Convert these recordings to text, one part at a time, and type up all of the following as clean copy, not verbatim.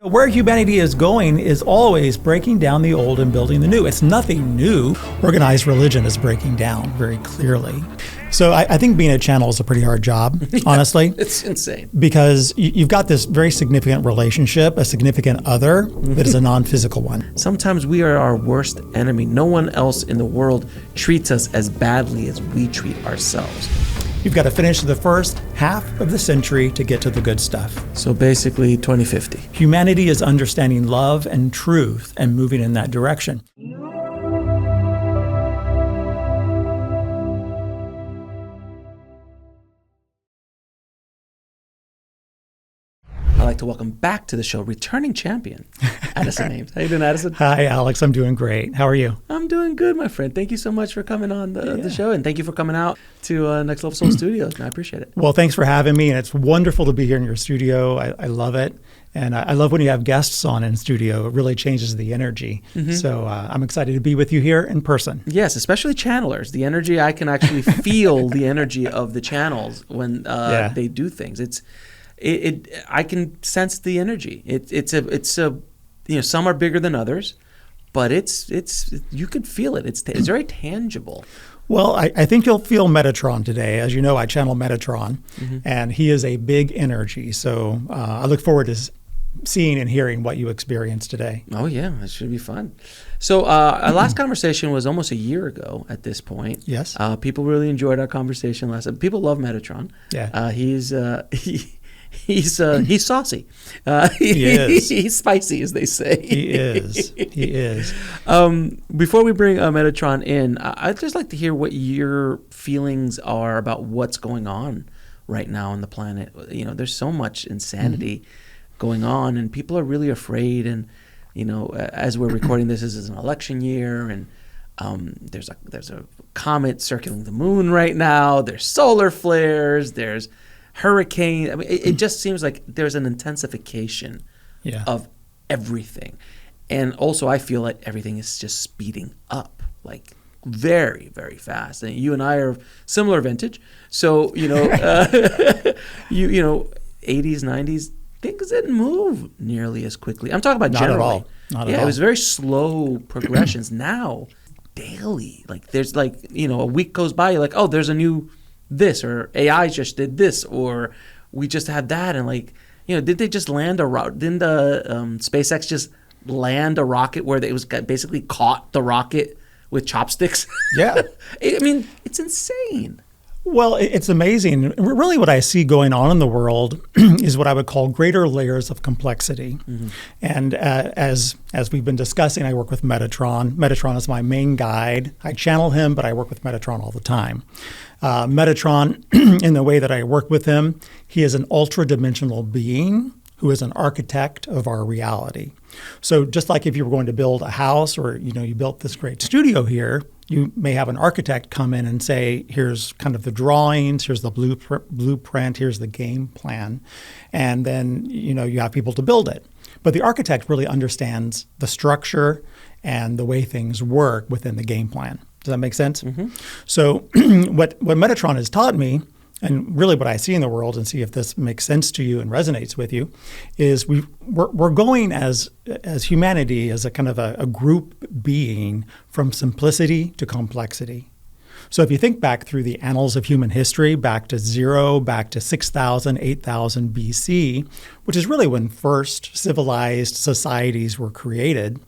Where humanity is going is always breaking down the old and building the new. It's nothing new. Organized religion is breaking down very clearly. So I think being a channel is a pretty hard job, honestly. It's insane. Because you've got this very significant relationship, a significant other that is a non-physical one. Sometimes we are our worst enemy. No one else in the world treats us as badly as we treat ourselves. You've got to finish the first half of the century to get to the good stuff. So basically 2050. Humanity is understanding love and truth and moving in that direction. I'd like to welcome back to the show returning champion, Addison Ames. How you doing, Addison? Hi, Alex. I'm doing great. How are you? I'm doing good, my friend. Thank you so much for coming on the show, and thank you for coming out to Next Level Soul Studios. I appreciate it. Well, thanks for having me, and it's wonderful to be here in your studio. I love it, and I love when you have guests on in studio. It really changes the energy. So I'm excited to be with you here in person. Yes, especially channelers. The energy, I can actually feel the energy of the channels when they do things. I can sense the energy. It's some are bigger than others, but it's you could feel it. It's very tangible. Well, I think you'll feel Metatron today. As you know, I channel Metatron, and he is a big energy. So I look forward to seeing and hearing what you experienced today. Oh yeah, it should be fun. So our last conversation was almost a year ago at this point. Yes. People really enjoyed our conversation last time. People love Metatron. Yeah. He's saucy. He is. He's spicy, as they say. He is. He is. Before we bring Metatron in, I'd just like to hear what your feelings are about what's going on right now on the planet. You know, there's so much insanity going on, and people are really afraid. And you know, as we're recording this is an election year, and there's a comet circling the moon right now. There's solar flares. There's hurricane. I mean, it just seems like there's an intensification of everything. And also I feel like everything is just speeding up, like very, very fast. And you and I are similar vintage. So, you know, 80s, 90s, things didn't move nearly as quickly. I'm talking about Not generally. at all. Not at all. It was very slow progressions. Now, daily, like there's like, you know, a week goes by, you're like, oh, there's a new this, or AI just did this, or we just had that. And like, you know, did they just land didn't SpaceX just land a rocket where it was basically caught the rocket with chopsticks? Yeah. I mean, it's insane. Well, it's amazing. Really what I see going on in the world is what I would call greater layers of complexity. And as we've been discussing, I work with Metatron. Metatron is my main guide. I channel him, but I work with Metatron all the time. Metatron, in the way that I work with him, he is an ultra-dimensional being who is an architect of our reality. So just like if you were going to build a house, or you built this great studio here, you may have an architect come in and say, here's kind of the drawings, here's the blueprint, here's the game plan. And then you have people to build it. But the architect really understands the structure and the way things work within the game plan. Does that make sense? So what Metatron has taught me, and really what I see in the world, and see if this makes sense to you and resonates with you, is we're going as humanity, as a kind of a group being, from simplicity to complexity. So if you think back through the annals of human history, back to 0, back to 6,000, 8,000 BC, which is really when first civilized societies were created,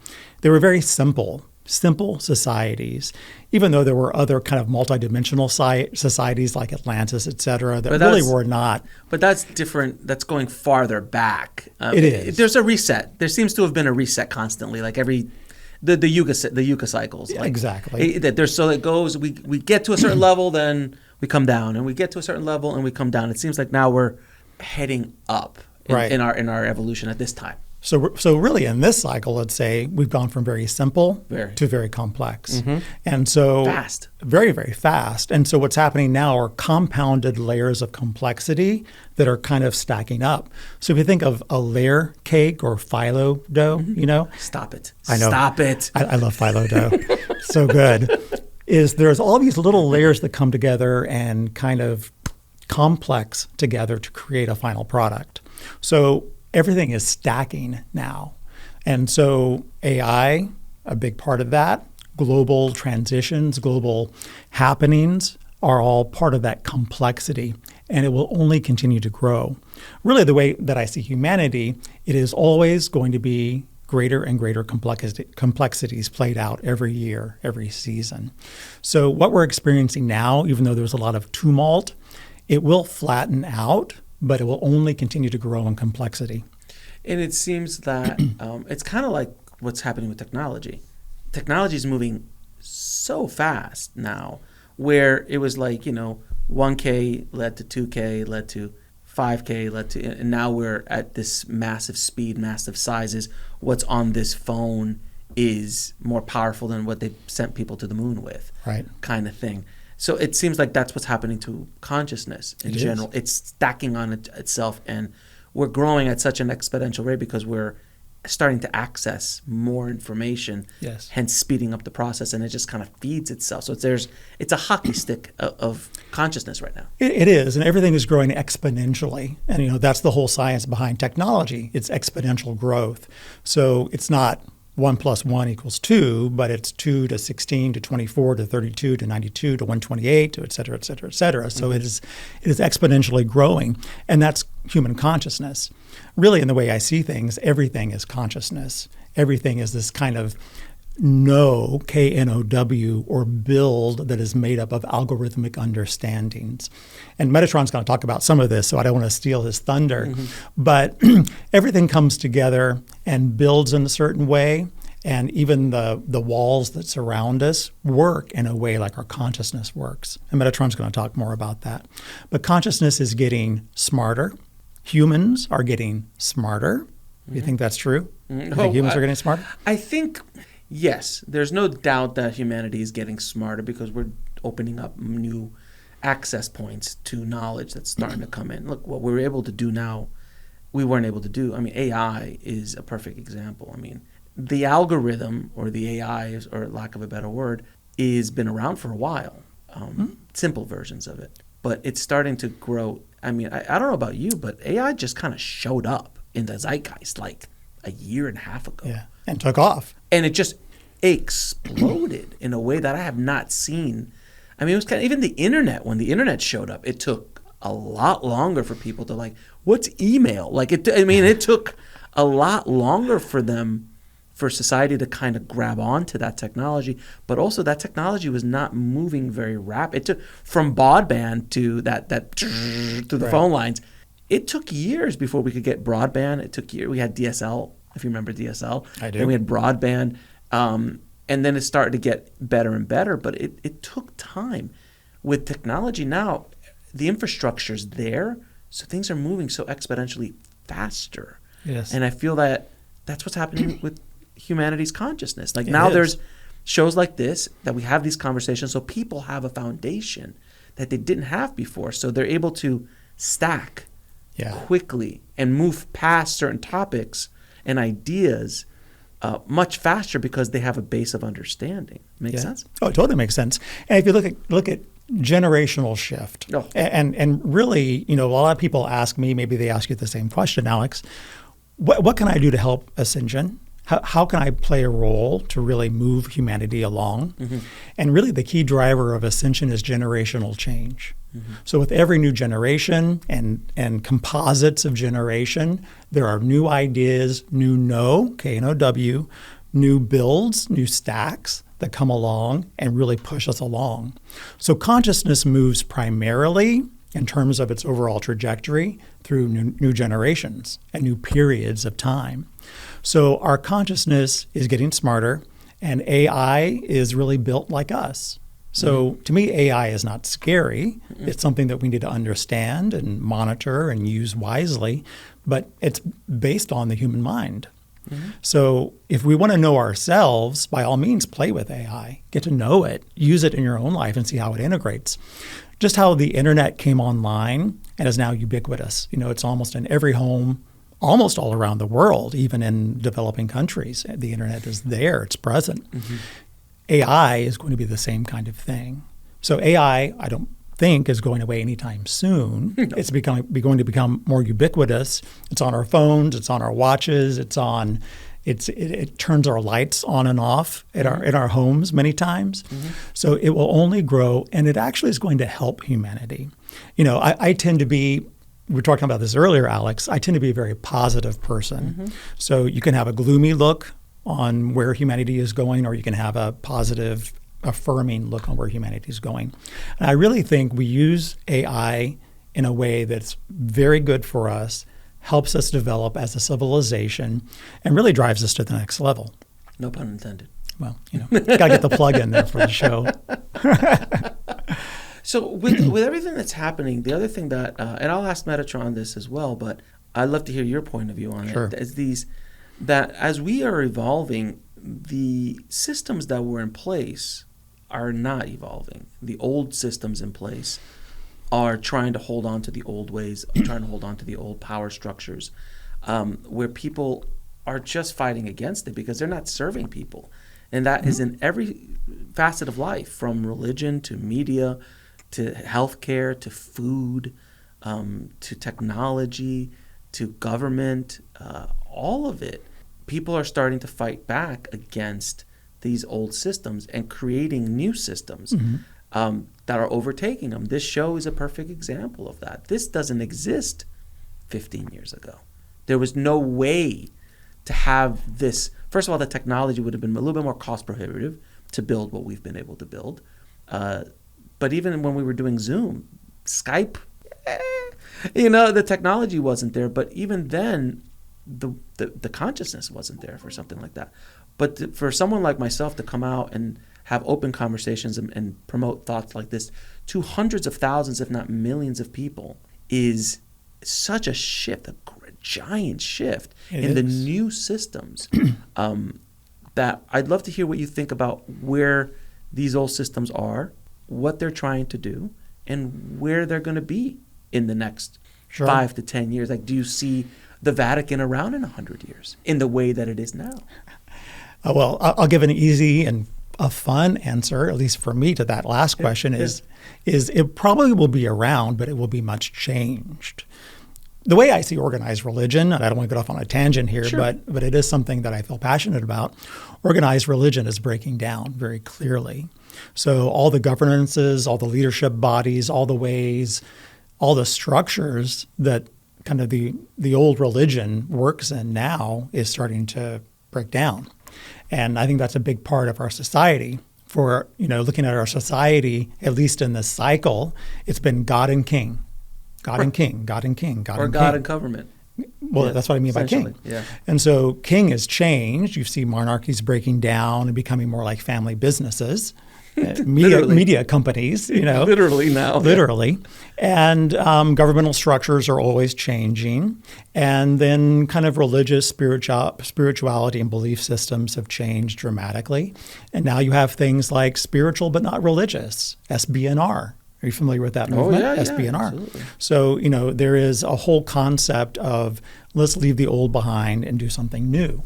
they were very simple societies, even though there were other kind of multidimensional societies like Atlantis, et cetera, that really were not. But that's different. That's going farther back. It is. There's a reset. There seems to have been a reset constantly, like the yuga cycles. Yeah, like, exactly. So it goes. We get to a certain level, then we come down, and we get to a certain level, and we come down. It seems like now we're heading up in our evolution at this time. So really in this cycle, let's say, we've gone from very simple to very complex. And so fast. Very, very fast. And so what's happening now are compounded layers of complexity that are kind of stacking up. So if you think of a layer cake or phyllo dough, Stop it. I know. Stop it. I love phyllo dough. So good. There's all these little layers that come together and kind of complex together to create a final product. So everything is stacking now. And so AI, a big part of that, global transitions, global happenings are all part of that complexity, and it will only continue to grow. Really, the way that I see humanity, it is always going to be greater and greater complexities played out every year, every season. So what we're experiencing now, even though there's a lot of tumult, it will flatten out, but it will only continue to grow in complexity. And it seems that it's kind of like what's happening with technology. Technology is moving so fast now, where it was like, 1K led to 2K, led to 5K, led to, and now we're at this massive speed, massive sizes. What's on this phone is more powerful than what they sent people to the moon with, right? Kind of thing. So it seems like that's what's happening to consciousness in general. It's stacking on itself, and we're growing at such an exponential rate because we're starting to access more information, hence speeding up the process, and it just kind of feeds itself. So it's a hockey stick of consciousness right now. It is, and everything is growing exponentially. And that's the whole science behind technology. It's exponential growth. So it's not 1 + 1 = 2, but it's 2 to 16 to 24 to 32 to 92 to 128 to et cetera, et cetera, et cetera. So it is exponentially growing, and that's human consciousness. Really, in the way I see things, everything is consciousness. Everything is this kind of K-N-O-W, or build that is made up of algorithmic understandings. And Metatron's going to talk about some of this, so I don't want to steal his thunder. But everything comes together and builds in a certain way, and even the walls that surround us work in a way like our consciousness works. And Metatron's going to talk more about that. But consciousness is getting smarter. Humans are getting smarter. You think that's true? You think humans are getting smarter? I think... Yes, there's no doubt that humanity is getting smarter because we're opening up new access points to knowledge that's starting to come in. Look, what we're able to do now, we weren't able to do. I mean, AI is a perfect example. I mean, the algorithm, or the AI, or lack of a better word, is been around for a while. Simple versions of it. But it's starting to grow. I mean, I don't know about you, but AI just kind of showed up in the zeitgeist like a year and a half ago. Yeah, and took off. And it just exploded in a way that I have not seen. I mean, it was kind of, even the internet, when the internet showed up, it took a lot longer for people to what's email? It took a lot longer for society to kind of grab onto that technology. But also that technology was not moving very rapid. It took from broadband to that to the phone lines. It took years before we could get broadband. It took years. We had DSL. If you remember DSL. I do. Then we had broadband, and then it started to get better and better, but it took time. With technology now, the infrastructure's there, so things are moving so exponentially faster. Yes. And I feel that that's what's happening with humanity's consciousness. Now there's shows like this, that we have these conversations, so people have a foundation that they didn't have before, so they're able to stack quickly and move past certain topics and ideas much faster because they have a base of understanding. Make sense? Oh, it totally makes sense. And if you look at generational shift, and really, a lot of people ask me, maybe they ask you the same question, Alex, what can I do to help ascension? How can I play a role to really move humanity along? And really the key driver of ascension is generational change. So with every new generation and composites of generation, there are new ideas, K-N-O-W, new builds, new stacks that come along and really push us along. So consciousness moves primarily in terms of its overall trajectory through new generations and new periods of time. So our consciousness is getting smarter, and AI is really built like us. So to me, AI is not scary. It's something that we need to understand and monitor and use wisely, but it's based on the human mind. So if we want to know ourselves, by all means, play with AI, get to know it, use it in your own life and see how it integrates. Just how the internet came online and is now ubiquitous. It's almost in every home, almost all around the world, even in developing countries. The internet is there, it's present. AI is going to be the same kind of thing. So AI, I don't think is going away anytime soon. No. It's going to become more ubiquitous. It's on our phones. It's on our watches. It turns our lights on and off in our homes many times. So it will only grow, and it actually is going to help humanity. I tend to be, we were talking about this earlier, Alex, I tend to be a very positive person. So you can have a gloomy look on where humanity is going, or you can have a positive, affirming look on where humanity is going. And I really think we use AI in a way that's very good for us, helps us develop as a civilization, and really drives us to the next level. No pun intended. Well, got to get the plug in there for the show. So with everything that's happening, the other thing that, and I'll ask Metatron this as well, but I'd love to hear your point of view on it, is that as we are evolving, the systems that were in place are not evolving. The old systems in place are trying to hold on to the old ways, trying to hold on to the old power structures, where people are just fighting against it because they're not serving people. And that is in every facet of life, from religion to media to healthcare to food to technology to government, all of it. People are starting to fight back against these old systems and creating new systems that are overtaking them. This show is a perfect example of that. This doesn't exist 15 years ago. There was no way to have this. First of all, the technology would have been a little bit more cost prohibitive to build what we've been able to build. But even when we were doing Zoom, Skype, the technology wasn't there. But even then, the consciousness wasn't there for something like that. But for someone like myself to come out and have open conversations and promote thoughts like this to hundreds of thousands, if not millions of people, is such a shift, a giant shift in the new systems that I'd love to hear what you think about where these old systems are, what they're trying to do, and where they're going to be in the next 5 to 10 years. Like, do you see the Vatican around in 100 years in the way that it is now? Well, I'll give an easy and a fun answer, at least for me, to that last question is it probably will be around, but it will be much changed. The way I see organized religion, and I don't want to get off on a tangent here, but it is something that I feel passionate about. Organized religion is breaking down very clearly. So all the governances, all the leadership bodies, all the ways, all the structures that kind of the old religion works in now is starting to break down. And I think that's a big part of our society. For, looking at our society, at least in this cycle, it's been God and King. God and King, God and King, God and King. Or God and government. Well, that's what I mean by king. Yeah. And so king has changed. You see monarchies breaking down and becoming more like family businesses, media companies, Literally now. Literally. And governmental structures are always changing. And then kind of religious spirituality and belief systems have changed dramatically. And now you have things like spiritual but not religious, SBNR. Are you familiar with that movement? Yeah, SBNR. Absolutely. So, there is a whole concept of let's leave the old behind and do something new.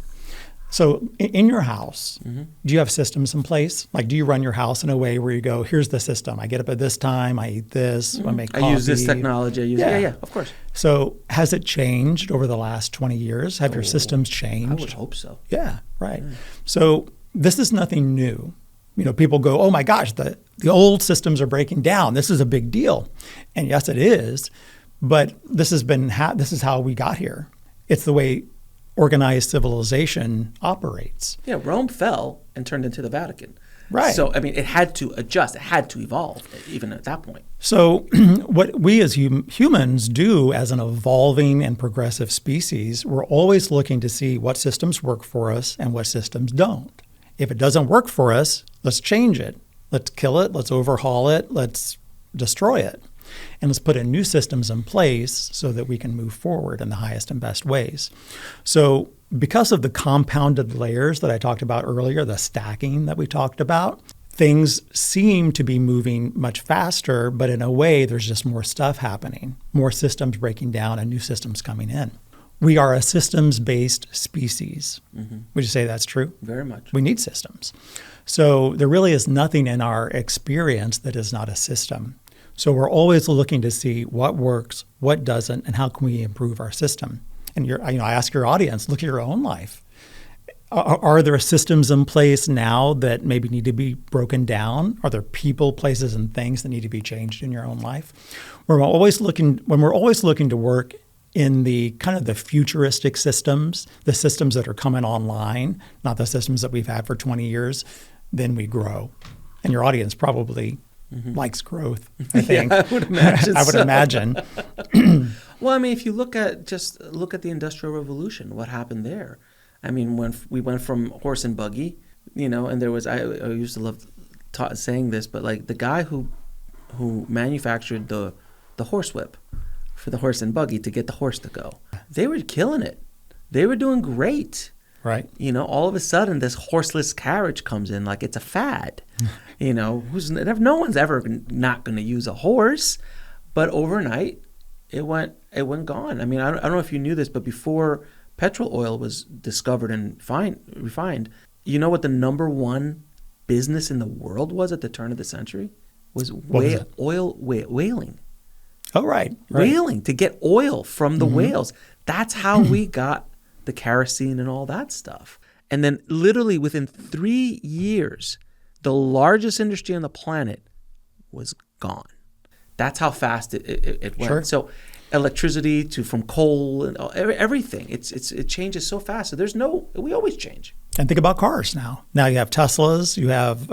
So in your house, do you have systems in place? Like, do you run your house in a way where you go, here's the system. I get up at this time, I eat this, I make coffee. I use this technology. Yeah, of course. So has it changed over the last 20 years? Have your systems changed? I would hope so. Yeah, right. Yeah. So this is nothing new. People go, oh my gosh, the old systems are breaking down. This is a big deal. And yes, it is. But this is how we got here. It's the way organized civilization operates. Yeah, Rome fell and turned into the Vatican. Right. So, it had to adjust. It had to evolve, even at that point. So what we as humans do as an evolving and progressive species, we're always looking to see what systems work for us and what systems don't. If it doesn't work for us, let's change it. Let's kill it. Let's overhaul it. Let's destroy it. And let's put in new systems in place so that we can move forward in the highest and best ways. So because of the compounded layers that I talked about earlier, the stacking that we talked about, things seem to be moving much faster, but in a way, there's just more stuff happening, more systems breaking down and new systems coming in. We are a systems-based species. Would you say that's true? Very much. We need systems. So there really is nothing in our experience that is not a system. So we're always looking to see what works, what doesn't, and how can we improve our system. And I ask your audience, look at your own life. Are there systems in place now that maybe need to be broken down? Are there people, places, and things that need to be changed in your own life? When we're always looking to work in the kind of the futuristic systems, the systems that are coming online, not the systems that we've had for 20 years, then we grow. And your audience probably likes growth, I think. Yeah, I would imagine. I would imagine. Well, I mean, if you look at the Industrial Revolution, what happened there? I mean, when we went from horse and buggy, and there was, I used to love saying this, but like the guy who manufactured the horsewhip for the horse and buggy to get the horse to go, they were killing it. They were doing great. Right. All of a sudden this horseless carriage comes in like it's a fad. No one's ever not going to use a horse, but overnight it went gone. I mean, I don't know if you knew this, but before petrol oil was discovered and refined, you know what the number one business in the world was at the turn of the century? Whaling. Oh, right. Whaling, to get oil from the whales. That's how we got the kerosene and all that stuff. And then literally within 3 years, the largest industry on the planet was gone. That's how fast it went. Sure. So electricity from coal and everything, it changes so fast. So we always change. And think about cars now. Now you have Teslas, you have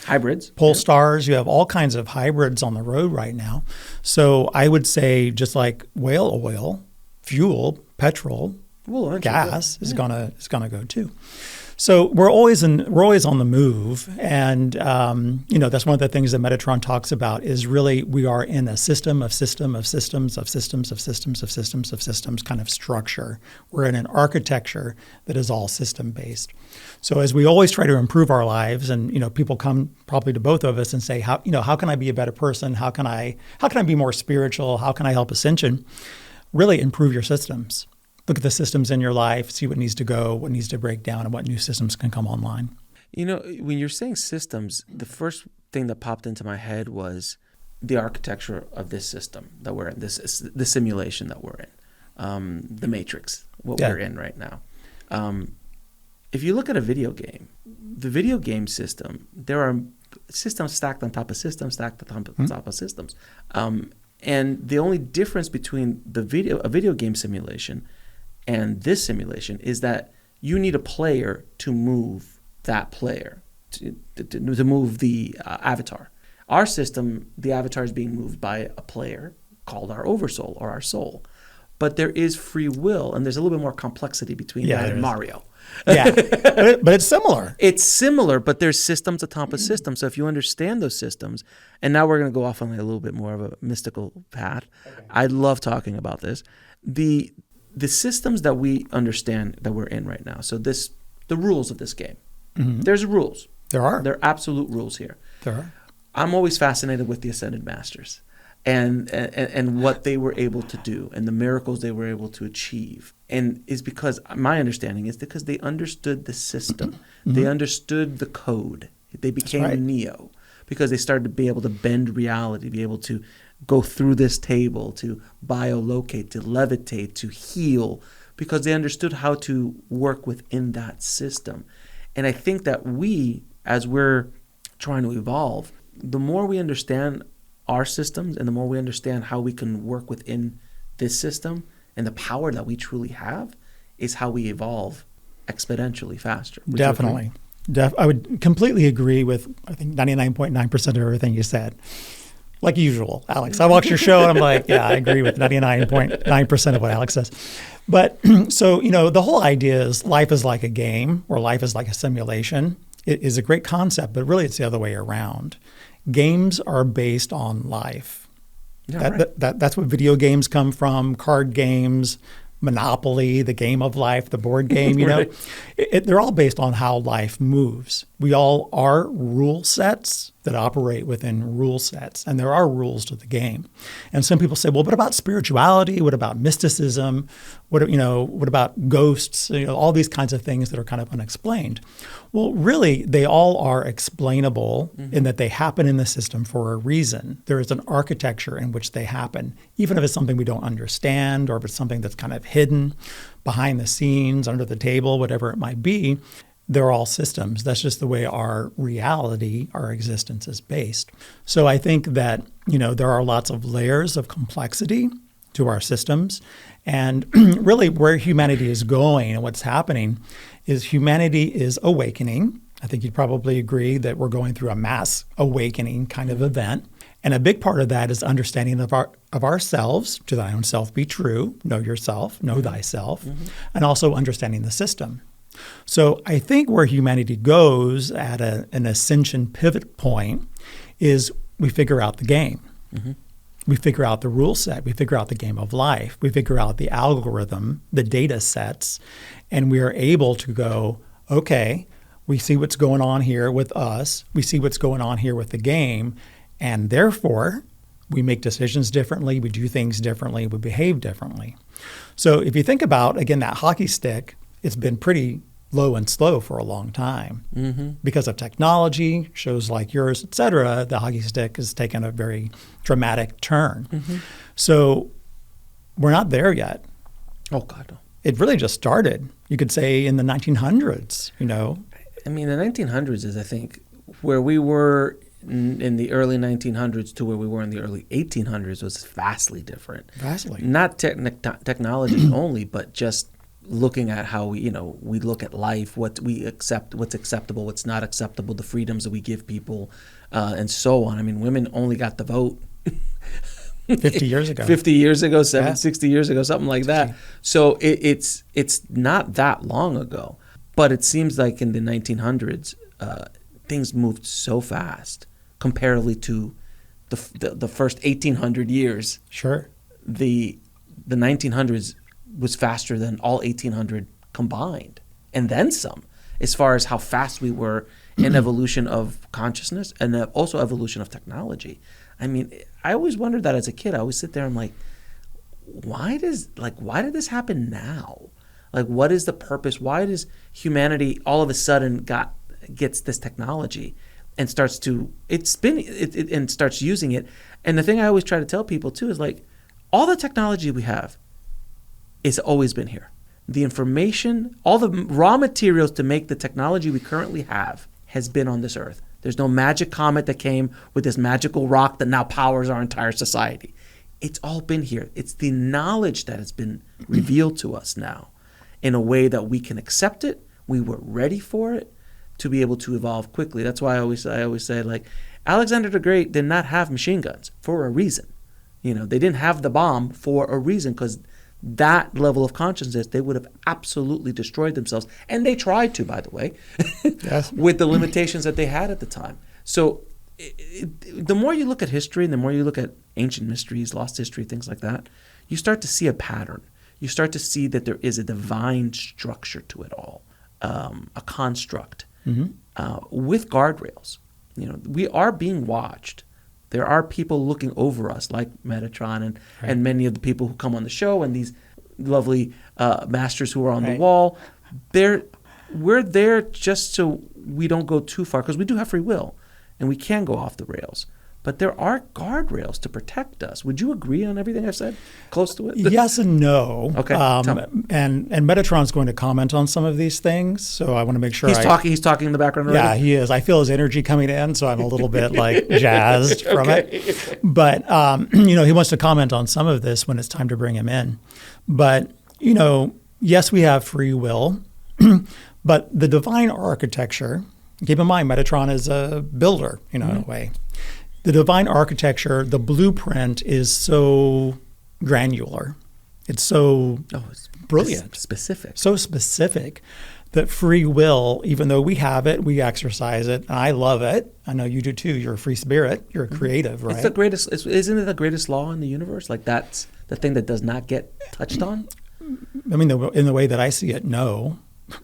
hybrids, Polestars, you have all kinds of hybrids on the road right now. So I would say just like whale oil, fuel, petrol, gas is gonna go too. So we're always on the move, and that's one of the things that Metatron talks about is really we are in a system of systems kind of structure. We're in an architecture that is all system based. So as we always try to improve our lives, and people come probably to both of us and say, how can I be a better person? How can I be more spiritual? How can I help ascension? Really improve your systems. Look at the systems in your life, see what needs to go, what needs to break down, and what new systems can come online. When you're saying systems, the first thing that popped into my head was the architecture of this system that we're in, the simulation that we're in, the matrix, we're in right now. If you look at a video game, the video game system, there are systems stacked on top of systems, stacked on top of systems. And the only difference between a video game simulation and this simulation is that you need a player to move that player, to move the avatar. Our system, the avatar is being moved by a player called our oversoul or our soul. But there is free will, and there's a little bit more complexity between that and Mario. Yeah, but it's similar. It's similar, but there's systems on top of systems. So if you understand those systems, and now we're going to go off on a little bit more of a mystical path. Okay. I love talking about this. The systems that we understand that we're in right now. So the rules of this game. Mm-hmm. There's rules. There are. There are absolute rules here. There are. I'm always fascinated with the Ascended Masters and what they were able to do and the miracles they were able to achieve. And is because my understanding is because they understood the system. Mm-hmm. They understood the code. They became Neo because they started to be able to bend reality, be able to go through this table, to biolocate, to levitate, to heal, because they understood how to work within that system. And I think that we, as we're trying to evolve, the more we understand our systems and the more we understand how we can work within this system and the power that we truly have is how we evolve exponentially faster. Definitely. I would completely agree with, I think, 99.9% of everything you said. Like usual, Alex. I watch your show and I'm like, yeah, I agree with 99.9% of what Alex says. But so, the whole idea is life is like a game or life is like a simulation. It is a great concept, but really it's the other way around. Games are based on life. Yeah, that's what video games come from, card games, Monopoly, the game of life, the board game, they're all based on how life moves. We all are rule sets that operate within rule sets, and there are rules to the game. And some people say, well, what about spirituality? What about mysticism? What about ghosts? All these kinds of things that are kind of unexplained. Well, really, they all are explainable in that they happen in the system for a reason. There is an architecture in which they happen, even if it's something we don't understand or if it's something that's kind of hidden behind the scenes, under the table, whatever it might be. They're all systems. That's just the way our reality, our existence is based. So I think that, there are lots of layers of complexity to our systems. And really where humanity is going and what's happening is humanity is awakening. I think you'd probably agree that we're going through a mass awakening kind of event. And a big part of that is understanding of ourselves, to thy own self be true, know yourself, know thyself, and also understanding the system. So I think where humanity goes at an ascension pivot point is we figure out the game. We figure out the rule set. We figure out the game of life. We figure out the algorithm, the data sets, and we are able to go, okay, we see what's going on here with us. We see what's going on here with the game, and therefore we make decisions differently. We do things differently. We behave differently. So if you think about, again, that hockey stick, it's been pretty low and slow for a long time. Because of technology, shows like yours, et cetera, the hockey stick has taken a very dramatic turn. So we're not there yet. Oh, God, no. It really just started, you could say, in the 1900s, I mean, the 1900s is, I think, where we were in the early 1900s to where we were in the early 1800s was vastly different. Vastly. Not technology only, but just looking at how we look at life, what we accept, what's acceptable, what's not acceptable, the freedoms that we give people, and so on. I mean, women only got the vote 50 years ago. 50 years ago, 60 years ago, something like that. So it's not that long ago. But it seems like in the 1900s, things moved so fast comparatively to the first 1800 years. Sure. The 1900s was faster than all 1800 combined, and then some, as far as how fast we were in evolution of consciousness and also evolution of technology. I mean, I always wondered that as a kid. I always sit there and I'm like, why did this happen now? Like, what is the purpose? Why does humanity all of a sudden gets this technology and starts using it? And the thing I always try to tell people too is, like, all the technology we have, it's always been here. The information, all the raw materials to make the technology we currently have has been on this earth. There's no magic comet that came with this magical rock that now powers our entire society. It's all been here. It's the knowledge that has been revealed to us now in a way that we can accept it. We were ready for it to be able to evolve quickly. That's why I always say, like, Alexander the Great did not have machine guns for a reason. They didn't have the bomb for a reason, because that level of consciousness, they would have absolutely destroyed themselves. And they tried to, by the way, yes, with the limitations that they had at the time. So the more you look at history and the more you look at ancient mysteries, lost history, things like that, you start to see a pattern. You start to see that there is a divine structure to it all, a construct with guardrails. We are being watched. There are people looking over us, like Metatron and many of the people who come on the show, and these lovely masters who are on the wall. We're there just so we don't go too far, because we do have free will, and we can go off the rails. But there are guardrails to protect us. Would you agree on everything I've said? Close to it? Yes and no. Okay. And Metatron's going to comment on some of these things, so I want to make sure He's talking in the background already? Yeah, he is. I feel his energy coming in, so I'm a little bit jazzed from it. But, he wants to comment on some of this when it's time to bring him in. But, yes, we have free will, but the divine architecture, keep in mind, Metatron is a builder, in a way. The divine architecture, the blueprint is so granular. It's so brilliant. Specific. So specific that free will, even though we have it, we exercise it. And I love it. I know you do too. You're a free spirit. You're a creative, right? It's the greatest. Isn't it the greatest law in the universe? Like, that's the thing that does not get touched on? I mean, in the way that I see it, no.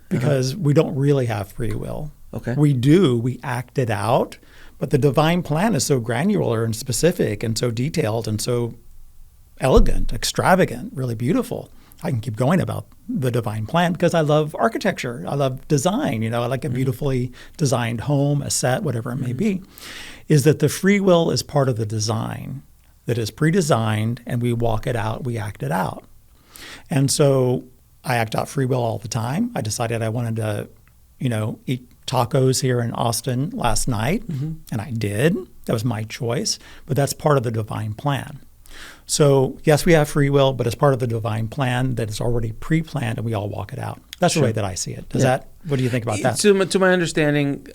Because we don't really have free will. Okay. We act it out, but the divine plan is so granular and specific and so detailed and so elegant, extravagant, really beautiful. I can keep going about the divine plan because I love architecture. I love design. I like a beautifully designed home, a set, whatever it may be, is that the free will is part of the design that is pre-designed, and we walk it out, we act it out. And so I act out free will all the time. I decided I wanted to, eat tacos here in Austin last night, and I did. That was my choice, but that's part of the divine plan. So yes, we have free will, but it's part of the divine plan that is already pre-planned, and we all walk it out. That's the way that I see it. What do you think about that? To my understanding,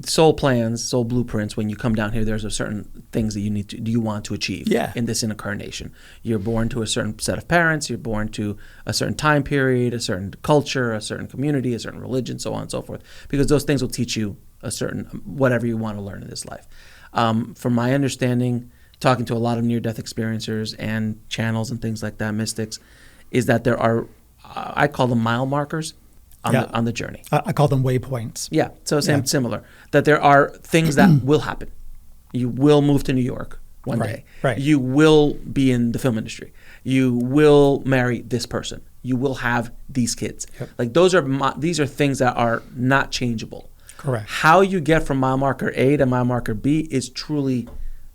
soul plans, soul blueprints, when you come down here, there's a certain things that you want to achieve in this incarnation. You're born to a certain set of parents, you're born to a certain time period, a certain culture, a certain community, a certain religion, so on and so forth, because those things will teach you a certain, whatever you want to learn in this life. From my understanding, talking to a lot of near-death experiencers and channels and things like that, mystics, is that there are, I call them mile markers on the journey. I call them waypoints. Yeah, so similar. That there are things that will happen. You will move to New York one day. Right. You will be in the film industry. You will marry this person. You will have these kids. Yep. Like these are things that are not changeable. Correct. How you get from mile marker A to mile marker B is truly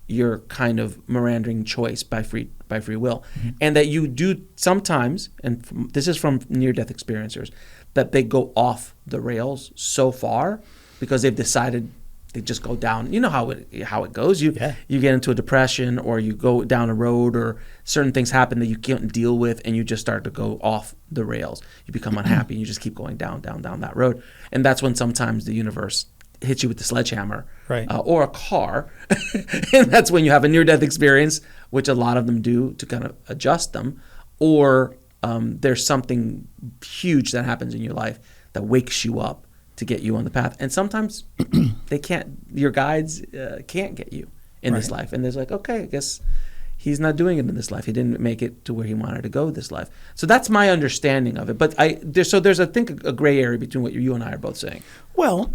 your kind of meandering choice by free will. And that you do sometimes, and this is from near-death experiencers, that they go off the rails so far because they've decided they just go down. You know how it goes. You get into a depression, or you go down a road, or certain things happen that you can't deal with, and you just start to go off the rails. You become unhappy, and you just keep going down that road. And that's when sometimes the universe hits you with the sledgehammer, or a car. And that's when you have a near-death experience, which a lot of them do to kind of adjust them, or there's something huge that happens in your life that wakes you up to get you on the path. And sometimes your guides can't get you in this life. And there's like, okay, I guess he's not doing it in this life. He didn't make it to where he wanted to go this life. So that's my understanding of it. But there's I think a gray area between what you and I are both saying. Well,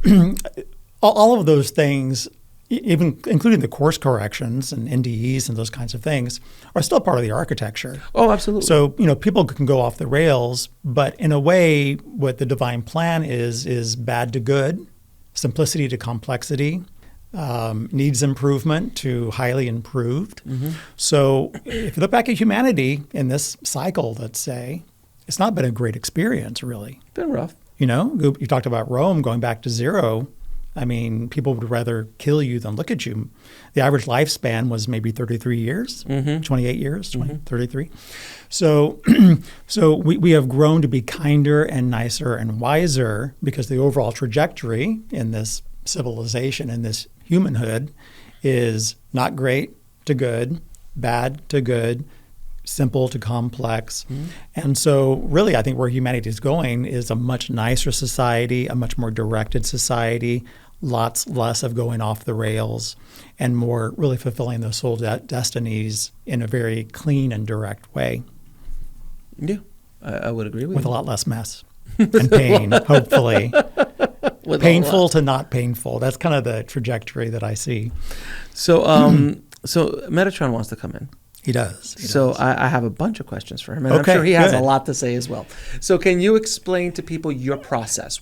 all of those things, even including the course corrections and NDEs and those kinds of things, are still part of the architecture. Oh, absolutely. So, people can go off the rails, but in a way, what the divine plan is bad to good, simplicity to complexity, needs improvement to highly improved. So if you look back at humanity in this cycle, let's say, it's not been a great experience, really. Been rough. You talked about Rome going back to zero. I mean, people would rather kill you than look at you. The average lifespan was maybe 33 years, 28 years, 33. So we have grown to be kinder and nicer and wiser because the overall trajectory in this civilization, in this humanhood, is not great to good, bad to good, simple to complex. And so really, I think where humanity is going is a much nicer society, a much more directed society, lots less of going off the rails, and more really fulfilling those soul destinies in a very clean and direct way. Yeah, I would agree with a you. lot less mess and pain, hopefully. Painful to not painful. That's kind of the trajectory that I see. So, so Metatron wants to come in. He does. I have a bunch of questions for him, and I'm sure he has a lot to say as well. So can you explain to people your process?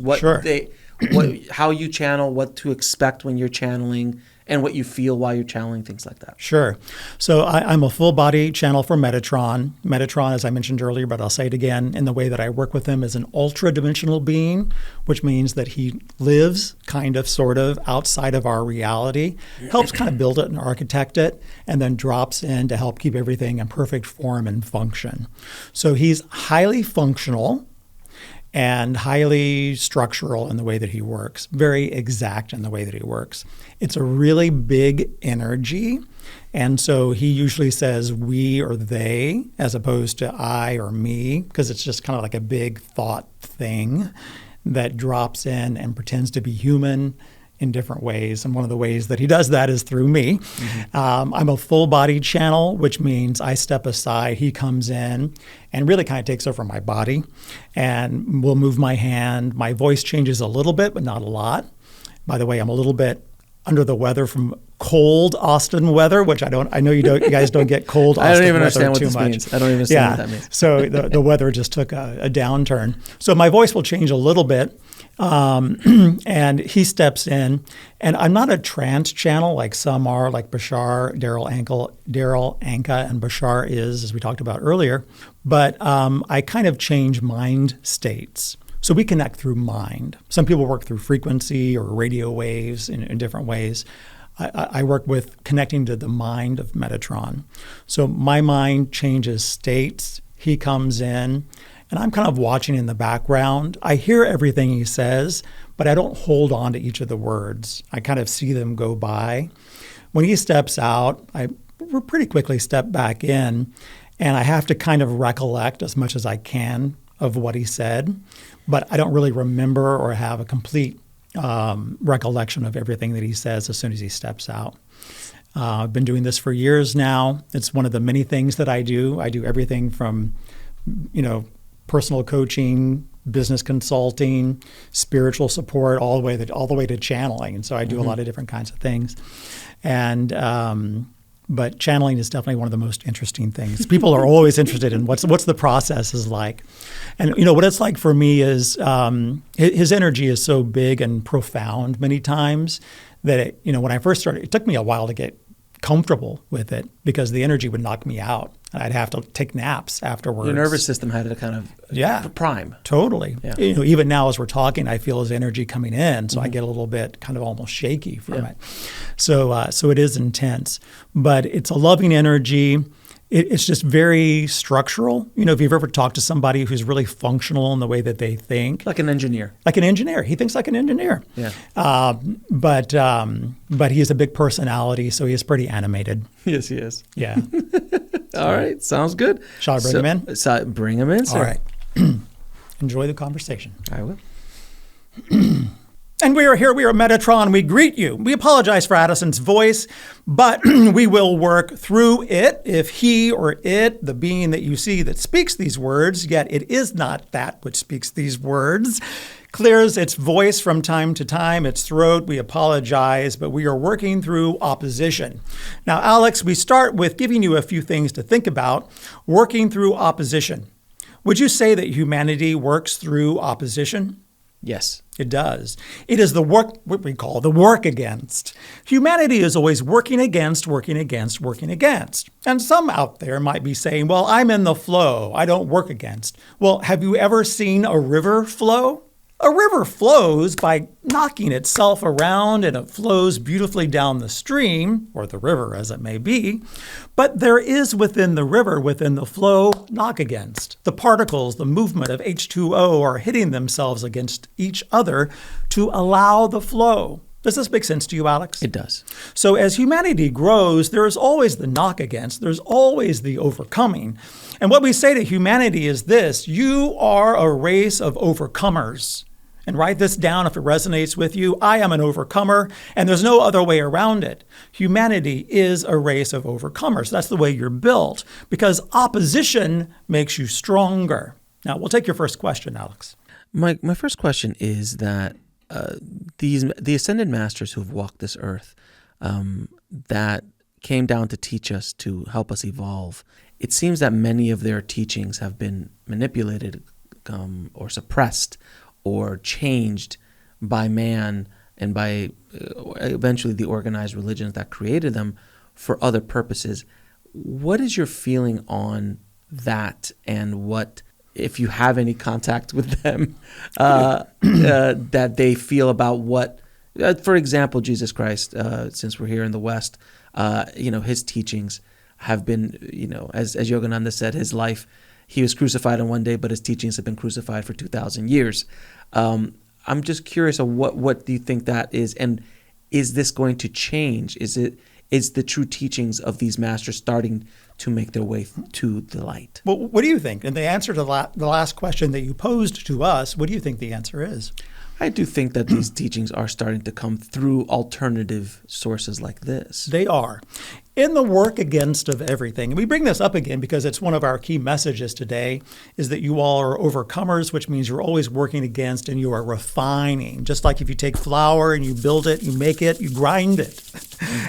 How you channel, what to expect when you're channeling, and what you feel while you're channeling, things like that. Sure. So I'm a full body channel for Metatron. Metatron, as I mentioned earlier, but I'll say it again, in the way that I work with him, is an ultra-dimensional being, which means that he lives kind of, sort of, outside of our reality, helps kind of build it and architect it, and then drops in to help keep everything in perfect form and function. So he's highly functional and highly structural in the way that he works, very exact in the way that he works. It's a really big energy, and so he usually says we or they as opposed to I or me, because it's just kind of like a big thought thing that drops in and pretends to be human in different ways. And one of the ways that he does that is through me. I'm a full body channel, which means I step aside, he comes in and really kind of takes over my body and will move my hand. My voice changes a little bit, but not a lot. By the way, I'm a little bit under the weather from cold Austin weather, which I know you guys don't get cold Austin weather. I don't even understand what too this much. means. I don't even understand what that means. So the weather just took a downturn. So my voice will change a little bit. And he steps in, and I'm not a trance channel like some are, like Bashar, Daryl Anka, and Bashar is, as we talked about earlier. But I kind of change mind states. So we connect through mind. Some people work through frequency or radio waves in different ways. I work with connecting to the mind of Metatron. So my mind changes states. He comes in, and I'm kind of watching in the background. I hear everything he says, but I don't hold on to each of the words. I kind of see them go by. When he steps out, I pretty quickly step back in, and I have to kind of recollect as much as I can of what he said, but I don't really remember or have a complete recollection of everything that he says as soon as he steps out. I've been doing this for years now. It's one of the many things that I do. I do everything from, personal coaching, business consulting, spiritual support, all the way to channeling. And so I do a lot of different kinds of things. And but channeling is definitely one of the most interesting things. People are always interested in what's the process is like. And what it's like for me is his energy is so big and profound many times that when I first started, it took me a while to get comfortable with it because the energy would knock me out. I'd have to take naps afterwards. Your nervous system had to kind of prime. Totally. Yeah. Even now as we're talking, I feel his energy coming in, so I get a little bit kind of almost shaky from it. So it is intense, but it's a loving energy. It's just very structural. If you've ever talked to somebody who's really functional in the way that they think. Like an engineer. Like an engineer. He thinks like an engineer. Yeah. But he has a big personality, so he is pretty animated. Yes, he is. Yeah. All right. Sounds good. Shall I bring him in? So bring him in, sir. All right. Enjoy the conversation. I will. And we are here. We are Metatron. We greet you. We apologize for Addison's voice, but we will work through it. If he or it, the being that you see that speaks these words, yet it is not that which speaks these words, clears its voice from time to time, its throat, we apologize, but we are working through opposition. Now, Alex, we start with giving you a few things to think about, working through opposition. Would you say that humanity works through opposition? Yes. It does. It is the work, what we call the work against. Humanity is always working against, working against, working against. And some out there might be saying, well, I'm in the flow. I don't work against. Well, have you ever seen a river flow? A river flows by knocking itself around, and it flows beautifully down the stream, or the river as it may be. But there is within the river, within the flow, knock against. The particles, the movement of H2O are hitting themselves against each other to allow the flow. Does this make sense to you, Alex? It does. So as humanity grows, there is always the knock against. There's always the overcoming. And what we say to humanity is this: you are a race of overcomers. And write this down if it resonates with you. I am an overcomer, and there's no other way around it. Humanity is a race of overcomers. That's the way you're built, because opposition makes you stronger. Now, we'll take your first question, Alex. My first question is that the ascended masters who've walked this earth, that came down to teach us, to help us evolve, it seems that many of their teachings have been manipulated or suppressed or changed by man and by eventually the organized religions that created them for other purposes. What is your feeling on that, and what, if you have any contact with them, that they feel about what, for example, Jesus Christ, since we're here in the West, his teachings have been, as Yogananda said, his life, he was crucified on one day, but his teachings have been crucified for 2,000 years. I'm just curious of what do you think that is, and is this going to change? Is is the true teachings of these masters starting to make their way to the light? Well, what do you think? And the answer to the last question that you posed to us, what do you think the answer is? I do think that these teachings are starting to come through alternative sources like this. They are. In the work against of everything, and we bring this up again because it's one of our key messages today, is that you all are overcomers, which means you're always working against and you are refining. Just like if you take flour and you build it, you make it, you grind it,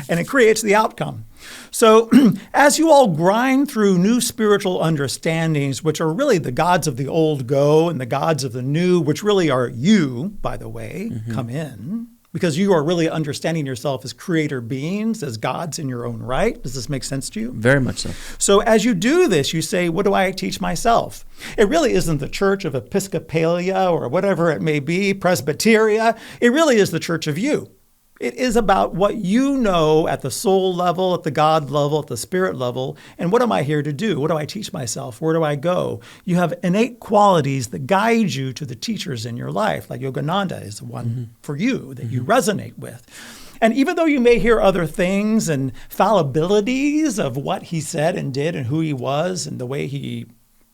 and it creates the outcome. So as you all grind through new spiritual understandings, which are really the gods of the old go and the gods of the new, which really are you, by the way, come in, because you are really understanding yourself as creator beings, as gods in your own right. Does this make sense to you? Very much so. So as you do this, you say, what do I teach myself? It really isn't the Church of Episcopalia or whatever it may be, Presbyteria. It really is the church of you. It is about what you know at the soul level, at the God level, at the spirit level. And what am I here to do? What do I teach myself? Where do I go? You have innate qualities that guide you to the teachers in your life, like Yogananda is the one for you that you resonate with. And even though you may hear other things and fallibilities of what he said and did and who he was and the way he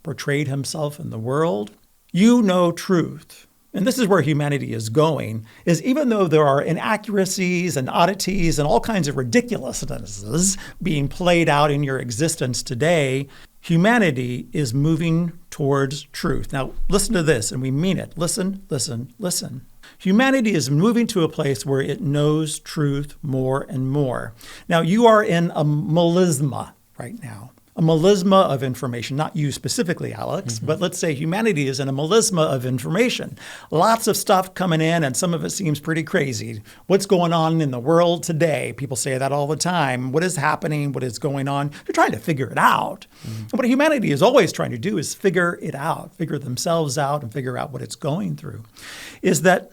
portrayed himself in the world, you know truth. And this is where humanity is going, is even though there are inaccuracies and oddities and all kinds of ridiculousnesses being played out in your existence today, humanity is moving towards truth. Now, listen to this, and we mean it. Listen, listen, listen. Humanity is moving to a place where it knows truth more and more. Now, you are in a melisma right now. A melisma of information, not you specifically, Alex, but let's say humanity is in a melisma of information. Lots of stuff coming in, and some of it seems pretty crazy. What's going on in the world today? People say that all the time. What is happening? What is going on? They're trying to figure it out. And what humanity is always trying to do is figure it out, figure themselves out, and figure out what it's going through. Is that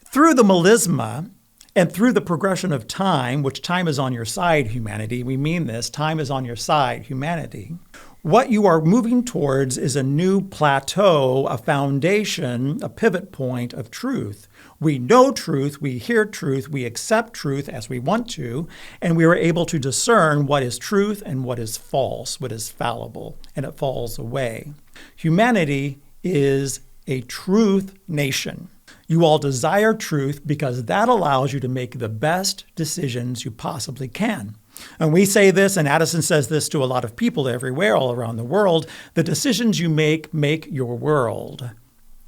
through the melisma, and through the progression of time, which time is on your side, humanity, we mean this, time is on your side, humanity, what you are moving towards is a new plateau, a foundation, a pivot point of truth. We know truth, we hear truth, we accept truth as we want to, and we are able to discern what is truth and what is false, what is fallible, and it falls away. Humanity is a truth nation. You all desire truth because that allows you to make the best decisions you possibly can. And we say this, and Addison says this to a lot of people everywhere, all around the world, the decisions you make your world.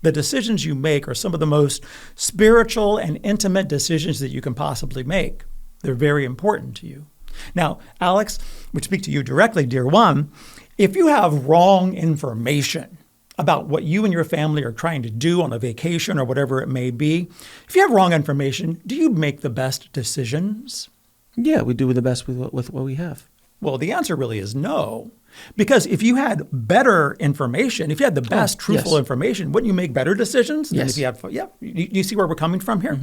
The decisions you make are some of the most spiritual and intimate decisions that you can possibly make. They're very important to you. Now, Alex, we speak to you directly, dear one. If you have wrong information about what you and your family are trying to do on a vacation or whatever it may be, if you have wrong information, do you make the best decisions? Yeah, we do the best with what we have. Well, the answer really is no. Because if you had better information, if you had the best truthful information, wouldn't you make better decisions? Yes. If you had, you see where we're coming from here?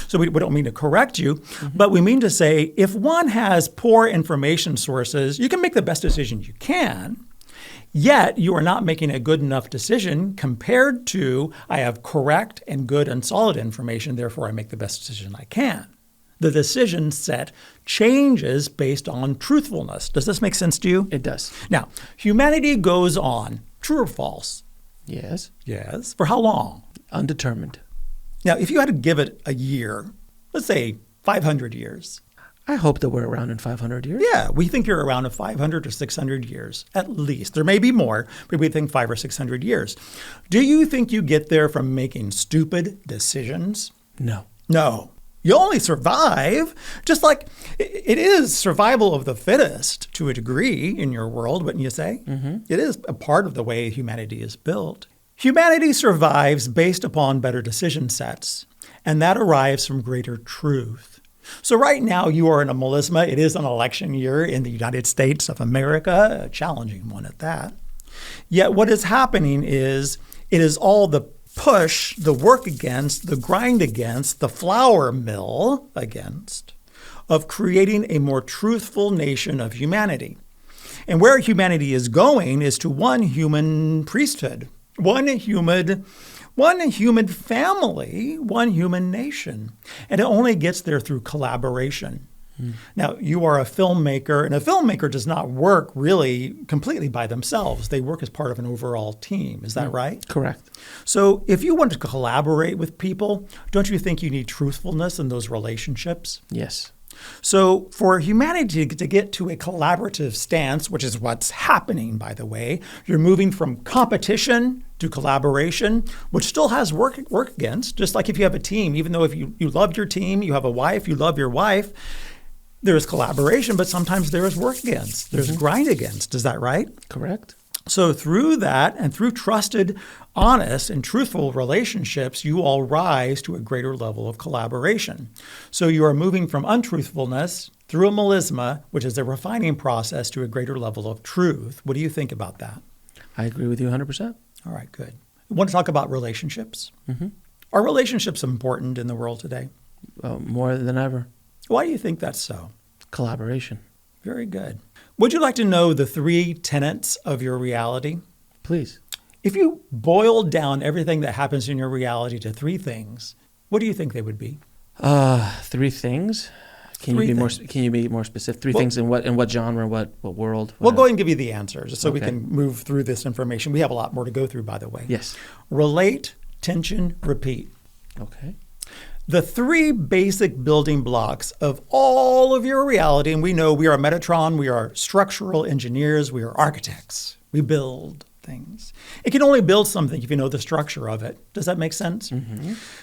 So we don't mean to correct you, but we mean to say if one has poor information sources, you can make the best decision you can. Yet you are not making a good enough decision compared to I have correct and good and solid information, therefore I make the best decision I can. The decision set changes based on truthfulness. Does this make sense to you? It does. Now, humanity goes on, true or false? Yes. Yes. For how long? Undetermined. Now, if you had to give it a year, let's say 500 years. I hope that we're around in 500 years. Yeah, we think you're around in 500 or 600 years, at least. There may be more, but we think 500 or 600 years. Do you think you get there from making stupid decisions? No. No. You only survive, just like it is survival of the fittest to a degree in your world, wouldn't you say? It is a part of the way humanity is built. Humanity survives based upon better decision sets, and that arrives from greater truth. So right now you are in a melisma. It is an election year in the United States of America, a challenging one at that. Yet what is happening is it is all the push, the work against, the grind against, the flour mill against, of creating a more truthful nation of humanity. And where humanity is going is to one human priesthood, one human family, one human nation. And it only gets there through collaboration. Now, you are a filmmaker, and a filmmaker does not work really completely by themselves. They work as part of an overall team. Is that right? Correct. So if you want to collaborate with people, don't you think you need truthfulness in those relationships? Yes. So for humanity to get to a collaborative stance, which is what's happening, by the way, you're moving from competition to collaboration, which still has work against, just like if you have a team, even though if you love your team, you have a wife, you love your wife, there's collaboration, but sometimes there is work against. There's grind against. Is that right? Correct. So through that and through trusted, honest, and truthful relationships, you all rise to a greater level of collaboration. So you are moving from untruthfulness through a melisma, which is a refining process, to a greater level of truth. What do you think about that? I agree with you 100%. All right, good. I want to talk about relationships. Are relationships important in the world today? More than ever. Why do you think that's so? Collaboration. Very good. Would you like to know the 3 tenets of your reality? Please. If you boiled down everything that happens in your reality to 3 things, what do you think they would be? 3 things. Can you be more specific? 3 things in what genre, what world? We'll go ahead and give you the answers just so we can move through this information. We have a lot more to go through, by the way. Yes. Relate, tension, repeat. Okay. The 3 basic building blocks of all of your reality, and we know we are Metatron, we are structural engineers, we are architects. We build things. It can only build something if you know the structure of it. Does that make sense?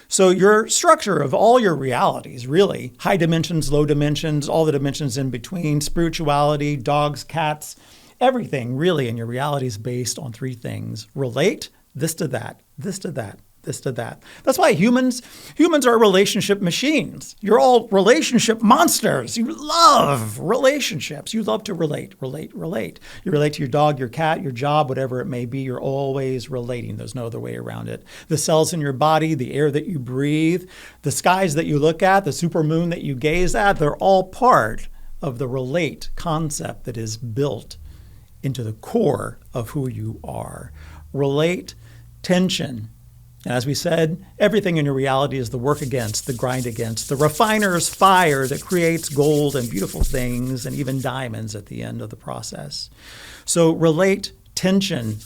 So your structure of all your realities, really, high dimensions, low dimensions, all the dimensions in between, spirituality, dogs, cats, everything really in your reality is based on 3 things. Relate, this to that, this to that, this to that. That's why humans are relationship machines. You're all relationship monsters. You love relationships. You love to relate. You relate to your dog, your cat, your job, whatever it may be. You're always relating. There's no other way around it. The cells in your body, the air that you breathe, the skies that you look at, the supermoon that you gaze at, they're all part of the relate concept that is built into the core of who you are. Relate, tension. And as we said, everything in your reality is the work against, the grind against, the refiner's fire that creates gold and beautiful things and even diamonds at the end of the process. So relate, tension.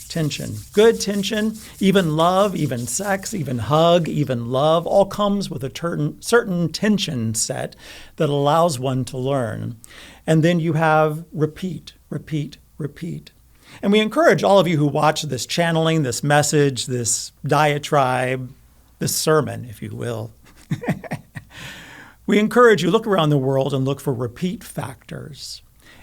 Good tension, even love, even sex, even hug, even love, all comes with a certain tension set that allows one to learn. And then you have repeat. And we encourage all of you who watch this channeling, this message, this diatribe, this sermon, if you will. We encourage you, look around the world and look for repeat factors.